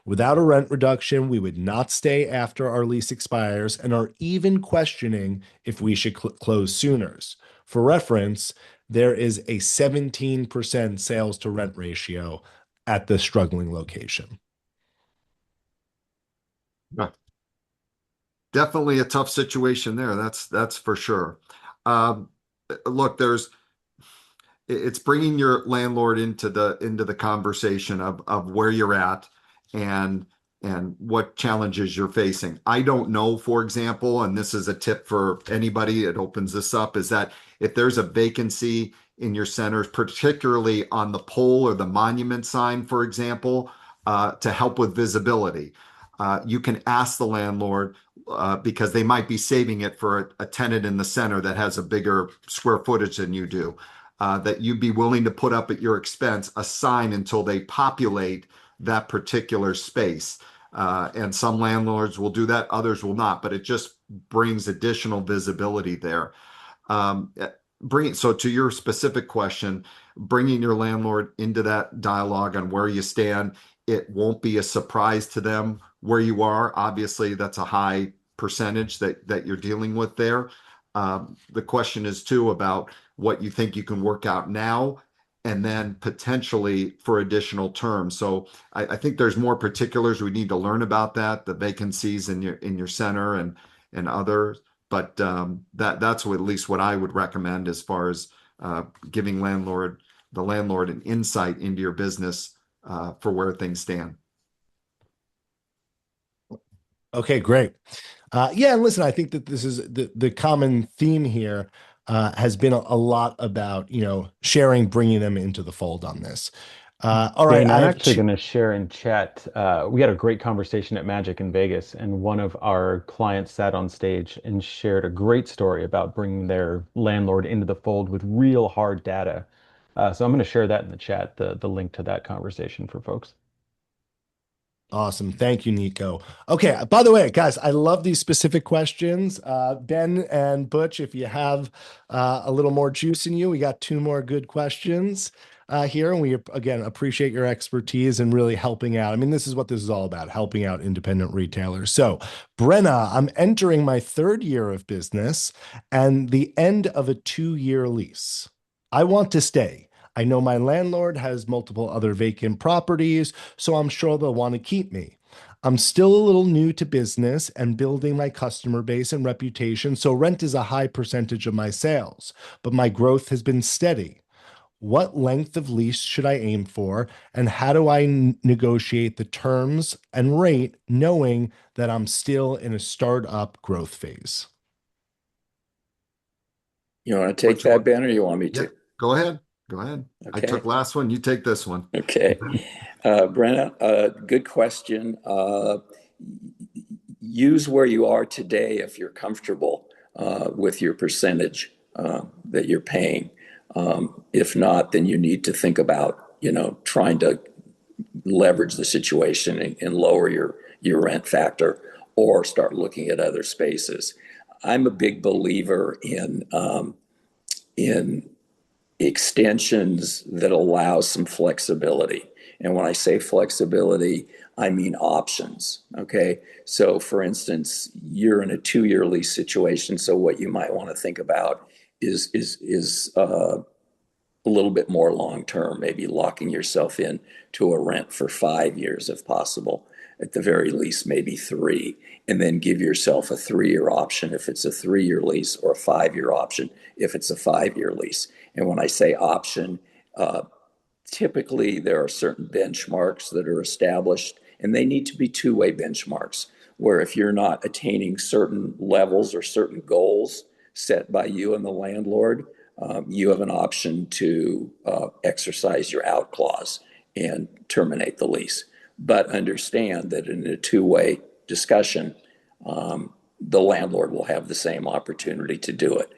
Without a rent reduction, we would not stay after our lease expires and are even questioning if we should close sooner. For reference, there is a 17% sales to rent ratio at the struggling location. Yeah. Definitely a tough situation there. That's for sure. Um, Look, it's bringing your landlord into the conversation of where you're at and what challenges you're facing. I don't know, for example, and this is a tip for anybody that opens this up, is that if there's a vacancy in your centers, particularly on the pole or the monument sign, for example, to help with visibility, you can ask the landlord because they might be saving it for a tenant in the center that has a bigger square footage than you do, that you'd be willing to put up at your expense a sign until they populate that particular space. And some landlords will do that, others will not, but it just brings additional visibility there. Um, so to your specific question, bringing your landlord into that dialogue on where you stand, it won't be a surprise to them where you are. Obviously, that's a high percentage that you're dealing with there. The question is too about what you think you can work out now and then potentially for additional terms. So I think there's more particulars we need to learn about that, the vacancies in your center and others. But that's at least what I would recommend as far as giving the landlord an insight into your business for where things stand. Okay, great. Yeah, and listen, I think that this is the common theme here has been a lot about, sharing, bringing them into the fold on this. All right, Dane, I I'm have actually two. going to share in chat. We had a great conversation at Magic in Vegas, and one of our clients sat on stage and shared a great story about bringing their landlord into the fold with real hard data. So I'm going to share that in the chat, the link to that conversation for folks. Awesome. Thank you, Nico. Okay. By the way, guys, I love these specific questions. Ben and Butch, if you have a little more juice in you, we got two more good questions here. And we, again, appreciate your expertise and really helping out. I mean, this is what this is all about, helping out independent retailers. So, Brenna, I'm entering my 3rd year of business and the end of a 2-year lease. I want to stay. I know my landlord has multiple other vacant properties, so I'm sure they'll want to keep me. I'm still a little new to business and building my customer base and reputation, so rent is a high percentage of my sales, but my growth has been steady. What length of lease should I aim for, and how do I negotiate the terms and rate knowing that I'm still in a startup growth phase? You want to take Which that, one? Ben, or you want me Yeah, to? go ahead. Go ahead. I Okay. took last one. You take this one. Okay. Brenna, good question. Use where you are today if you're comfortable with your percentage that you're paying. If not, then you need to think about, trying to leverage the situation and lower your rent factor or start looking at other spaces. I'm a big believer in extensions that allow some flexibility. And when I say flexibility, I mean options. Okay. So, for instance, you're in a 2-year lease situation. So, what you might want to think about is a little bit more long term, maybe locking yourself in to a rent for 5 years if possible, at the very least, maybe 3, and then give yourself a 3-year option if it's a 3-year lease or a 5-year option if it's a 5-year lease. And when I say option, uh, typically there are certain benchmarks that are established, and they need to be two-way benchmarks, where if you're not attaining certain levels or certain goals set by you and the landlord, you have an option to exercise your out clause and terminate the lease. But understand that in a two-way discussion, the landlord will have the same opportunity to do it.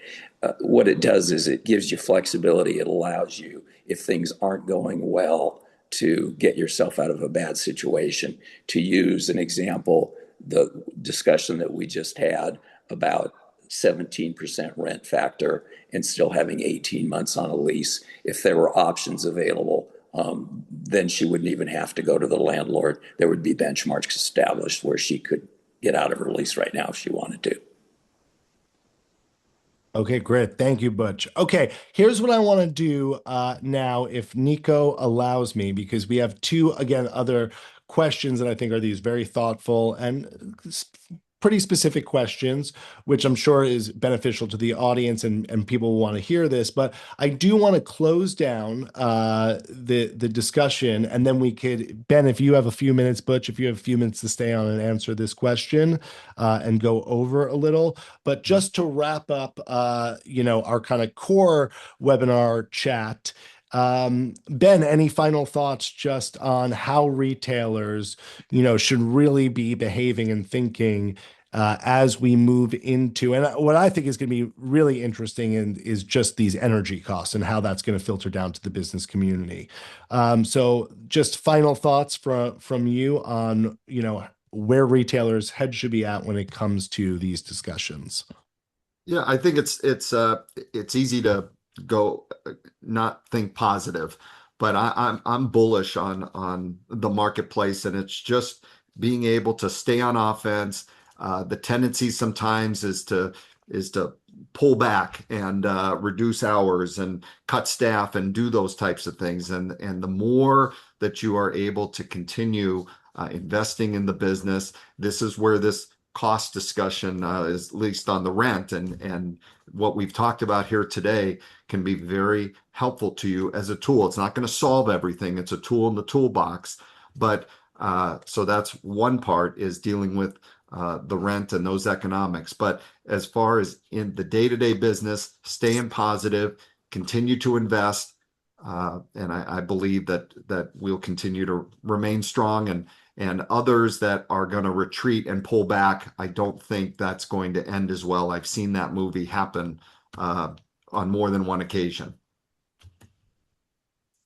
What it does is it gives you flexibility. It allows you, if things aren't going well, to get yourself out of a bad situation. To use an example, the discussion that we just had about 17% rent factor and still having 18 months on a lease. If there were options available, then she wouldn't even have to go to the landlord. There would be benchmarks established where she could get out of her lease right now if she wanted to. Okay, great. Thank you, Butch. Okay, here's what I want to do now, if Nico allows me, because we have two, again, other questions that I think are these very thoughtful and pretty specific questions, which I'm sure is beneficial to the audience and people will want to hear this. But I do want to close down the discussion, and then we could, Ben, if you have a few minutes, Butch, if you have a few minutes to stay on and answer this question and go over a little. But just to wrap up, our kind of core webinar chat. Ben, any final thoughts just on how retailers, should really be behaving and thinking as we move into, and what I think is going to be really interesting is just these energy costs and how that's going to filter down to the business community. So just final thoughts from you on, where retailers' heads should be at when it comes to these discussions. Yeah, I think it's easy to go not think positive, but I'm bullish on the marketplace, and it's just being able to stay on offense. The tendency sometimes is to pull back and reduce hours and cut staff and do those types of things. And the more that you are able to continue investing in the business, this is where this cost discussion is, at least on the rent and what we've talked about here today, can be very helpful to you as a tool. It's not going to solve everything. It's a tool in the toolbox. But so that's one part, is dealing with the rent and those economics. But as far as in the day-to-day business, staying positive, continue to invest. And I believe that we'll continue to remain strong, and others that are going to retreat and pull back, I don't think that's going to end as well. I've seen that movie happen on more than one occasion.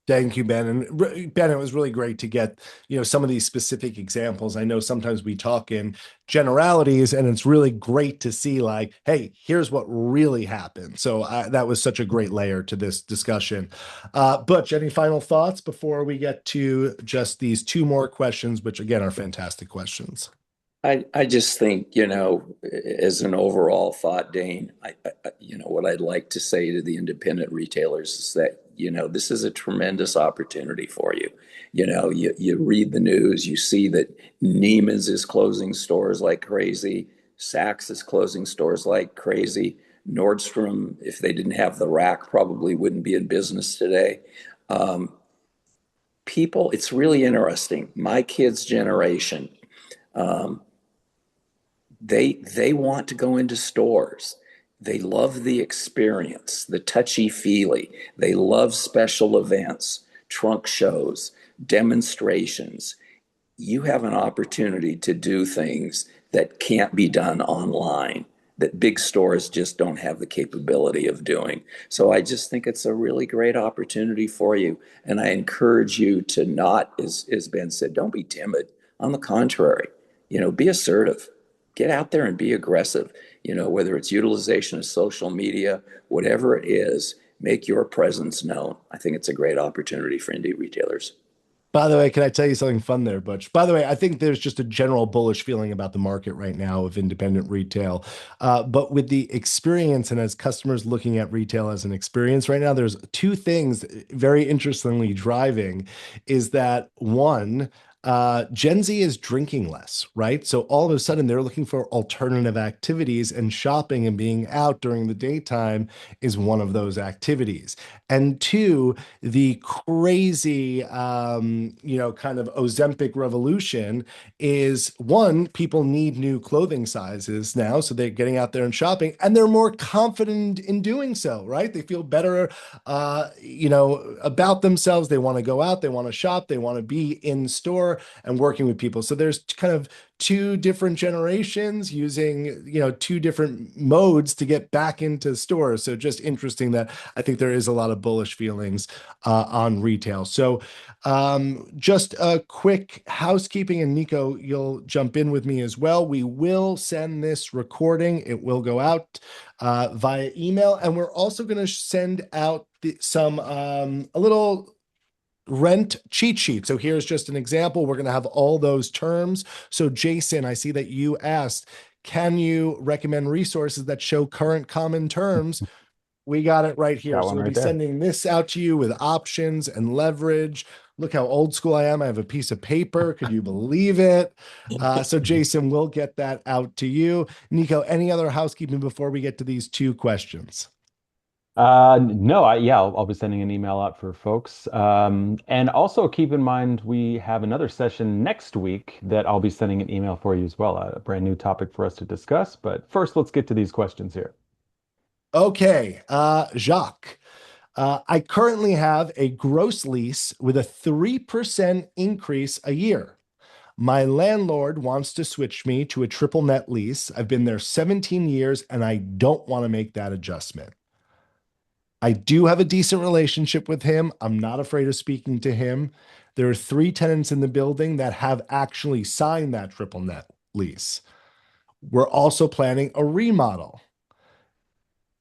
Thank you, Ben. And Ben, it was really great to get, some of these specific examples. I know sometimes we talk in generalities, and it's really great to see like, hey, here's what really happened. So that was such a great layer to this discussion. Butch, any final thoughts before we get to just these two more questions, which again are fantastic questions? I just think, as an overall thought, Dane, what I'd like to say to the independent retailers is that, this is a tremendous opportunity for you. You read the news, you see that Neiman's is closing stores like crazy. Saks is closing stores like crazy. Nordstrom, if they didn't have the rack, probably wouldn't be in business today. It's really interesting. My kids' generation, they want to go into stores. They love the experience, the touchy-feely. They love special events, trunk shows, demonstrations. You have an opportunity to do things that can't be done online, that big stores just don't have the capability of doing. So I just think it's a really great opportunity for you. And I encourage you to not, as Ben said, don't be timid. On the contrary, be assertive. Get out there and be aggressive. Whether it's utilization of social media, whatever it is, make your presence known. I think it's a great opportunity for indie retailers. By the way, can I tell you something fun there, Butch? By the way, I think there's just a general bullish feeling about the market right now of independent retail. But with the experience and as customers looking at retail as an experience right now, there's two things very interestingly driving is that one, Gen Z is drinking less, right? So all of a sudden they're looking for alternative activities, and shopping and being out during the daytime is one of those activities. And two, the crazy, kind of Ozempic revolution is one, people need new clothing sizes now. So they're getting out there and shopping, and they're more confident in doing so, right? They feel better, about themselves. They want to go out, they want to shop, they want to be in store. store and working with people. So there's kind of two different generations using, two different modes to get back into stores. So just interesting that I think there is a lot of bullish feelings on retail. So just a quick housekeeping, and Nico, you'll jump in with me as well. We will send this recording. It will go out via email, and we're also going to send out some a little rent cheat sheet. So here's just an example. We're going to have all those terms. So Jason, I see that you asked, can you recommend resources that show current common terms? We got it right here. Got So one we'll be right there. sending this out to you with options and leverage. Look how old school I am. I have a piece of paper. Could you believe it? So Jason, we'll get that out to you. Nico, any other housekeeping before we get to these two questions? No, yeah, I'll be sending an email out for folks. And also keep in mind we have another session next week that I'll be sending an email for you as well, a brand new topic for us to discuss. But first, let's get to these questions here. Okay, Jacques. I currently have a gross lease with a 3% increase a year. My landlord wants to switch me to a triple net lease. I've been there 17 years and I don't want to make that adjustment. I do have a decent relationship with him. I'm not afraid of speaking to him. There are 3 tenants in the building that have actually signed that triple net lease. We're also planning a remodel.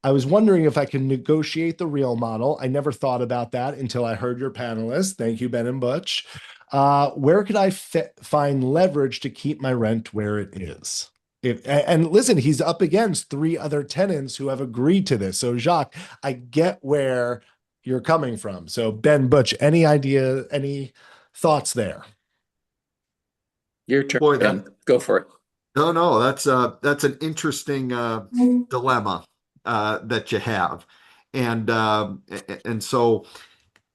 I was wondering if I can negotiate the real model. I never thought about that until I heard your panelists. Thank you, Ben and Butch. Where could I find leverage to keep my rent where it is? And listen, he's up against 3 other tenants who have agreed to this. So, Jacques, I get where you're coming from. So, Ben, Butch, any idea, any thoughts there? Your turn, Boy, Ben. Go for it. no, that's an interesting dilemma that you have, and so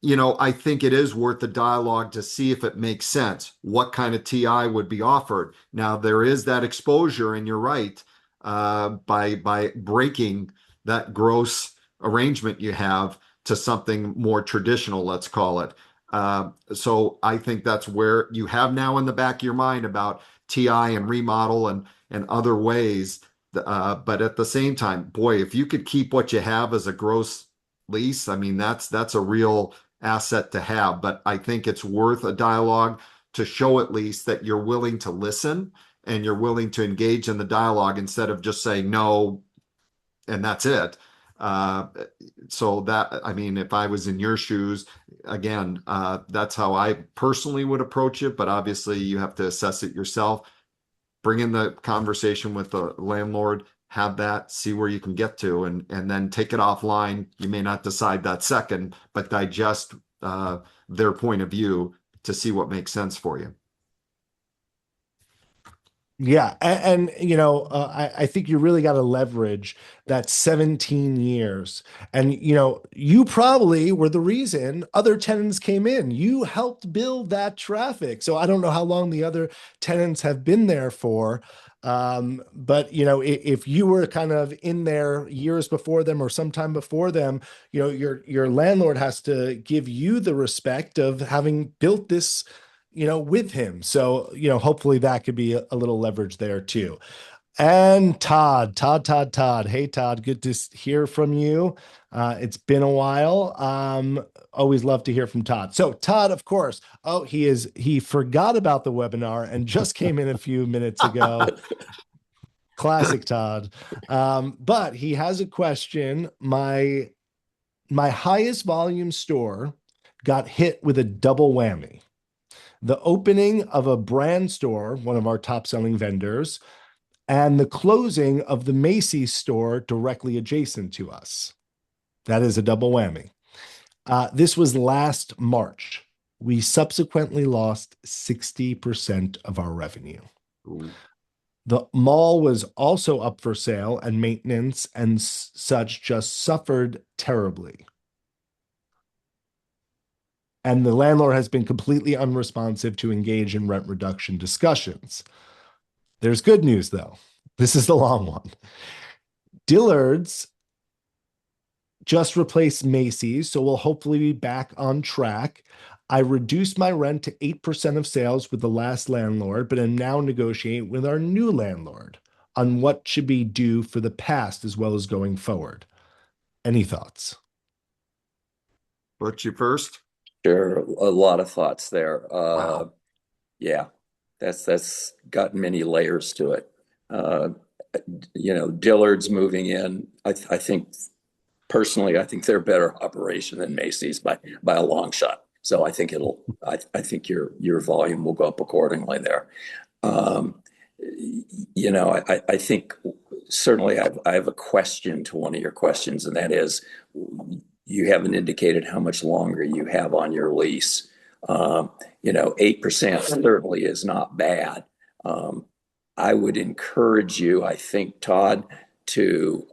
I think it is worth the dialogue to see if it makes sense. What kind of TI would be offered? Now there is that exposure, and you're right, by breaking that gross arrangement you have to something more traditional, let's call it. So I think that's where you have now in the back of your mind about TI and remodel and other ways. But at the same time, boy, if you could keep what you have as a gross lease, I mean that's a real asset to have. But I think it's worth a dialogue to show at least that you're willing to listen and you're willing to engage in the dialogue instead of just saying no and that's it. Uh, so that, I mean, if I was in your shoes, again, that's how I personally would approach it. But obviously, you have to assess it yourself. Bring in the conversation with the landlord, have that, see where you can get to, and then take it offline. You may not decide that second, but digest their point of view to see what makes sense for you. Yeah, I think you really got to leverage that 17 years. And you probably were the reason other tenants came in. You helped build that traffic. So I don't know how long the other tenants have been there for. But if you were kind of in there years before them or sometime before them, your landlord has to give you the respect of having built this with him. So, hopefully that could be a little leverage there too. And Todd. Hey, Todd, good to hear from you. It's been a while. Always love to hear from Todd. So Todd, of course, he forgot about the webinar and just came in a few minutes ago. Classic Todd. But he has a question. My highest volume store got hit with a double whammy: the opening of a brand store, one of our top selling vendors, and the closing of the Macy's store directly adjacent to us. That is a double whammy. This was last March. We subsequently lost 60% of our revenue. Ooh. The mall was also up for sale, and maintenance and such just suffered terribly. And the landlord has been completely unresponsive to engage in rent reduction discussions. There's good news, though. This is the long one. Dillard's just replaced Macy's, so we'll hopefully be back on track. I reduced my rent to 8% of sales with the last landlord, but am now negotiating with our new landlord on what should be due for the past as well as going forward. Any thoughts? Butch, you first. Sure, a lot of thoughts there. Wow. Yeah, that's got many layers to it. Uh, Dillard's moving in. I think personally, I think they're a better operation than Macy's by a long shot. So I think I think your volume will go up accordingly there. Um, I think certainly I have a question to one of your questions, and that is you haven't indicated how much longer you have on your lease. 8% certainly is not bad. Um, I would encourage you, I think, Todd, to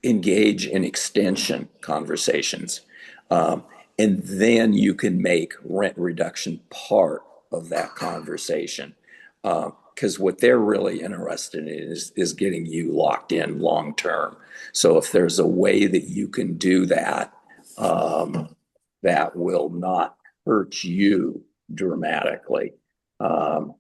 engage in extension conversations. Um, and then you can make rent reduction part of that conversation. Because what they're really interested in is getting you locked in long term. So if there's a way that you can do that, that will not hurt you dramatically. Um,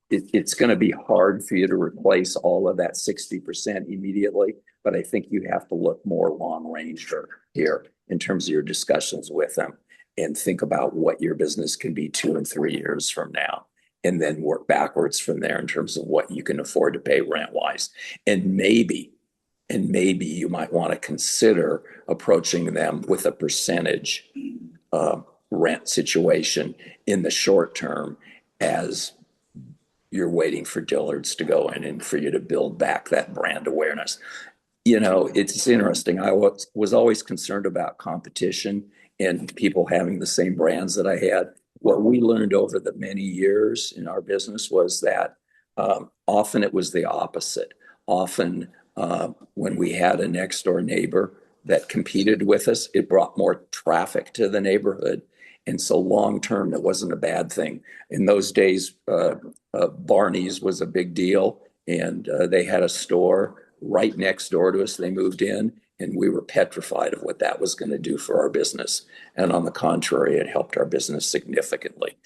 it's going to be hard for you to replace all of that 60% immediately, but I think you have to look more long range here in terms of your discussions with them and think about what your business can be 2 and 3 years from now, and then work backwards from there in terms of what you can afford to pay rent wise. And maybe you might want to consider approaching them with a percentage rent situation in the short term as you're waiting for Dillard's to go in and for you to build back that brand awareness. It's interesting. I was always concerned about competition and people having the same brands that I had. What we learned over the many years in our business was that often it was the opposite. Often, when we had a next door neighbor that competed with us, it brought more traffic to the neighborhood. And so long term, it wasn't a bad thing. In those days, Barney's was a big deal, and they had a store right next door to us. They moved in, and we were petrified of what that was going to do for our business. And on the contrary, it helped our business significantly.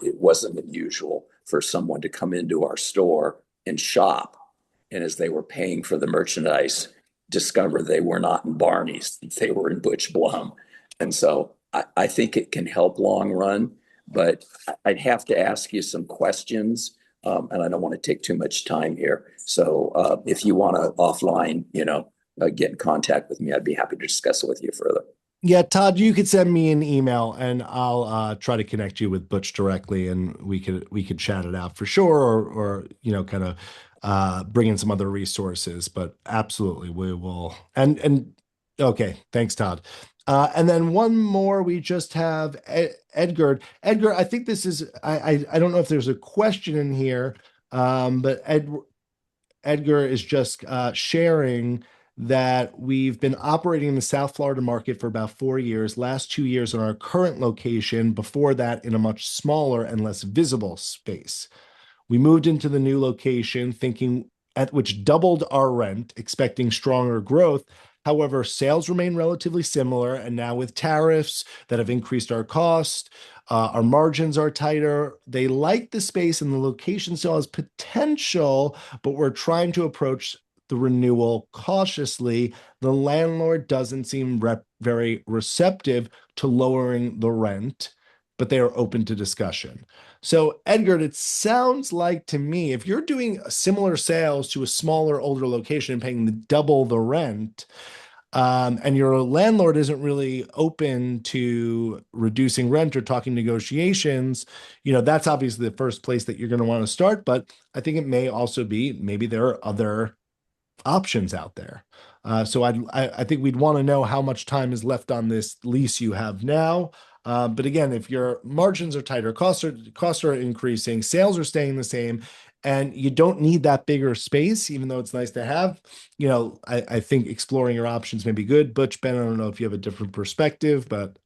It wasn't unusual for someone to come into our store and shop, and as they were paying for the merchandise, discover they were not in Barney's, they were in Butch Blum. And so I think it can help long run, but I'd have to ask you some questions, and I don't want to take too much time here. So if you want to offline, get in contact with me, I'd be happy to discuss it with you further. Yeah, Todd, you could send me an email and I'll try to connect you with Butch directly and we could chat it out for sure or kind of bring in some other resources, but absolutely we will. And okay, thanks, Todd. And then one more, we just have Edgar. Edgar, I think this is I don't know if there's a question in here, but Edgar is just sharing that we've been operating in the South Florida market for about 4 years, last 2 years in our current location, before that in a much smaller and less visible space. We moved into the new location thinking at which doubled our rent, expecting stronger growth. However, sales remain relatively similar, and now with tariffs that have increased our cost, our margins are tighter. They like the space and the location still has potential, but we're trying to approach the renewal cautiously. The landlord doesn't seem very receptive to lowering the rent, but they are open to discussion. So, Edgar, it sounds like to me, if you're doing similar sales to a smaller, older location and paying double the rent, and your landlord isn't really open to reducing rent or talking negotiations, that's obviously the first place that you're going to want to start. But I think it may also be maybe there are other options out there. So I think we'd want to know how much time is left on this lease you have now. But again, if your margins are tighter, costs are increasing, sales are staying the same, and you don't need that bigger space, even though it's nice to have, I think exploring your options may be good. Butch, Ben, I don't know if you have a different perspective, but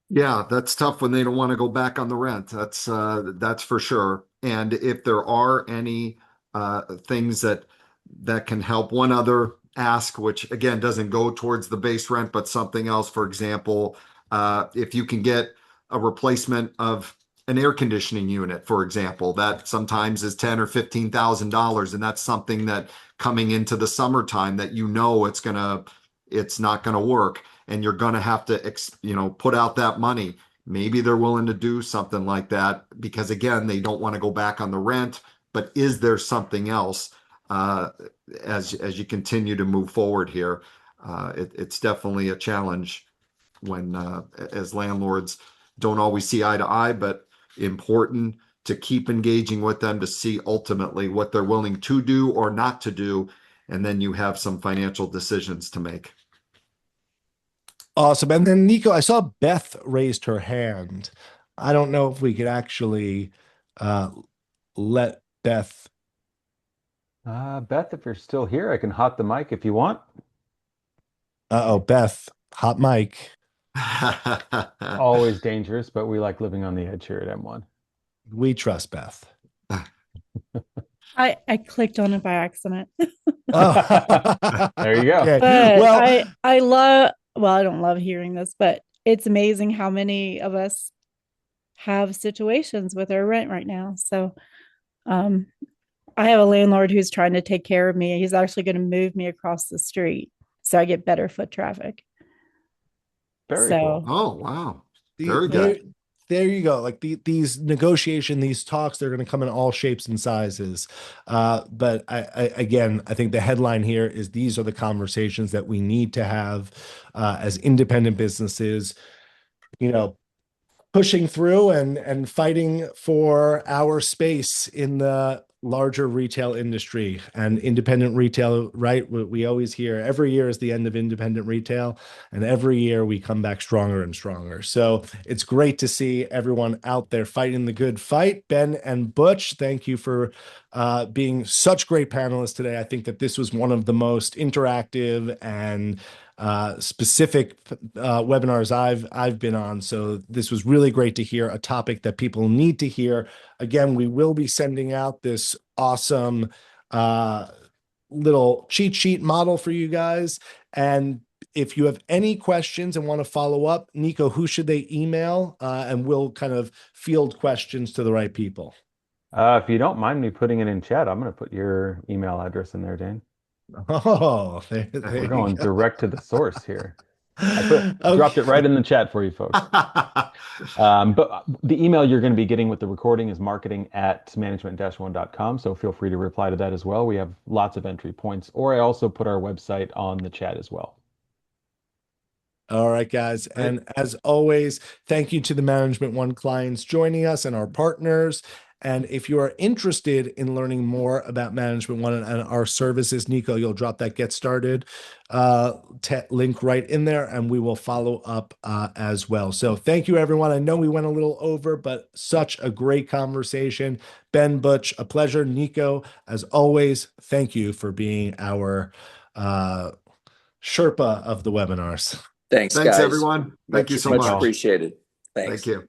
Yeah, that's tough when they don't want to go back on the rent. That's for sure. And if there are any things that can help, one other ask, which again doesn't go towards the base rent, but something else. For example, if you can get a replacement of an air conditioning unit, for example, that sometimes is $10,000 or $15,000, and that's something that coming into the summertime that it's not gonna work, and you're gonna have to put out that money. Maybe they're willing to do something like that because again, they don't want to go back on the rent. But is there something else uh, as you continue to move forward here? It's definitely a challenge when as landlords don't always see eye to eye, but important to keep engaging with them to see ultimately what they're willing to do or not to do, and then you have some financial decisions to make. Awesome. And then Nico, I saw Beth raised her hand. I don't know if we could actually uh, let Beth. Beth, if you're still here, I can hot the mic if you want. Uh-oh, Beth, hot mic. Always dangerous, but we like living on the edge here at M1. We trust Beth. I clicked on it by accident. Oh, There you go. okay. But Well, I love, well, I don't love hearing this, but it's amazing how many of us have situations with our rent right now. So um I have a landlord who's trying to take care of me. He's actually going to move me across the street so I get better foot traffic. Very cool. So Oh, wow. Very there, good. there you go. Like these these talks, they're going to come in all shapes and sizes. But again, I think the headline here is these are the conversations that we need to have as independent businesses. You know, pushing through and fighting for our space in the larger retail industry and independent retail, right? We always hear every year is the end of independent retail, and every year we come back stronger and stronger. So it's great to see everyone out there fighting the good fight. Ben and Butch, thank you for being such great panelists today. I think that this was one of the most interactive and specific webinars I've been on. So this was really great to hear a topic that people need to hear. Again, we will be sending out this awesome little cheat sheet model for you guys. And if you have any questions and want to follow up, Nico, who should they email? And we'll kind of field questions to the right people. If you don't mind me putting it in chat, I'm going to put your email address in there, Dane. Oh, We're there you going go. direct to the source here. Dropped it right Okay. in the chat for you folks. But the email you're going to be getting with the recording is marketing@management-1.com. So feel free to reply to that as well. We have lots of entry points, or I also put our website on the chat as well. All right, guys. Great. And as always, thank you to the Management One clients joining us and our partners. And if you are interested in learning more about Management One and our services, Nico, you'll drop that Get Started link right in there, and we will follow up as well. So thank you, everyone. I know we went a little over, but such a great conversation. Ben, Butch, a pleasure. Nico, as always, thank you for being our Sherpa of the webinars. Thanks, Thanks, guys. everyone. Thank you so Much much. appreciated. Thank Thanks. you.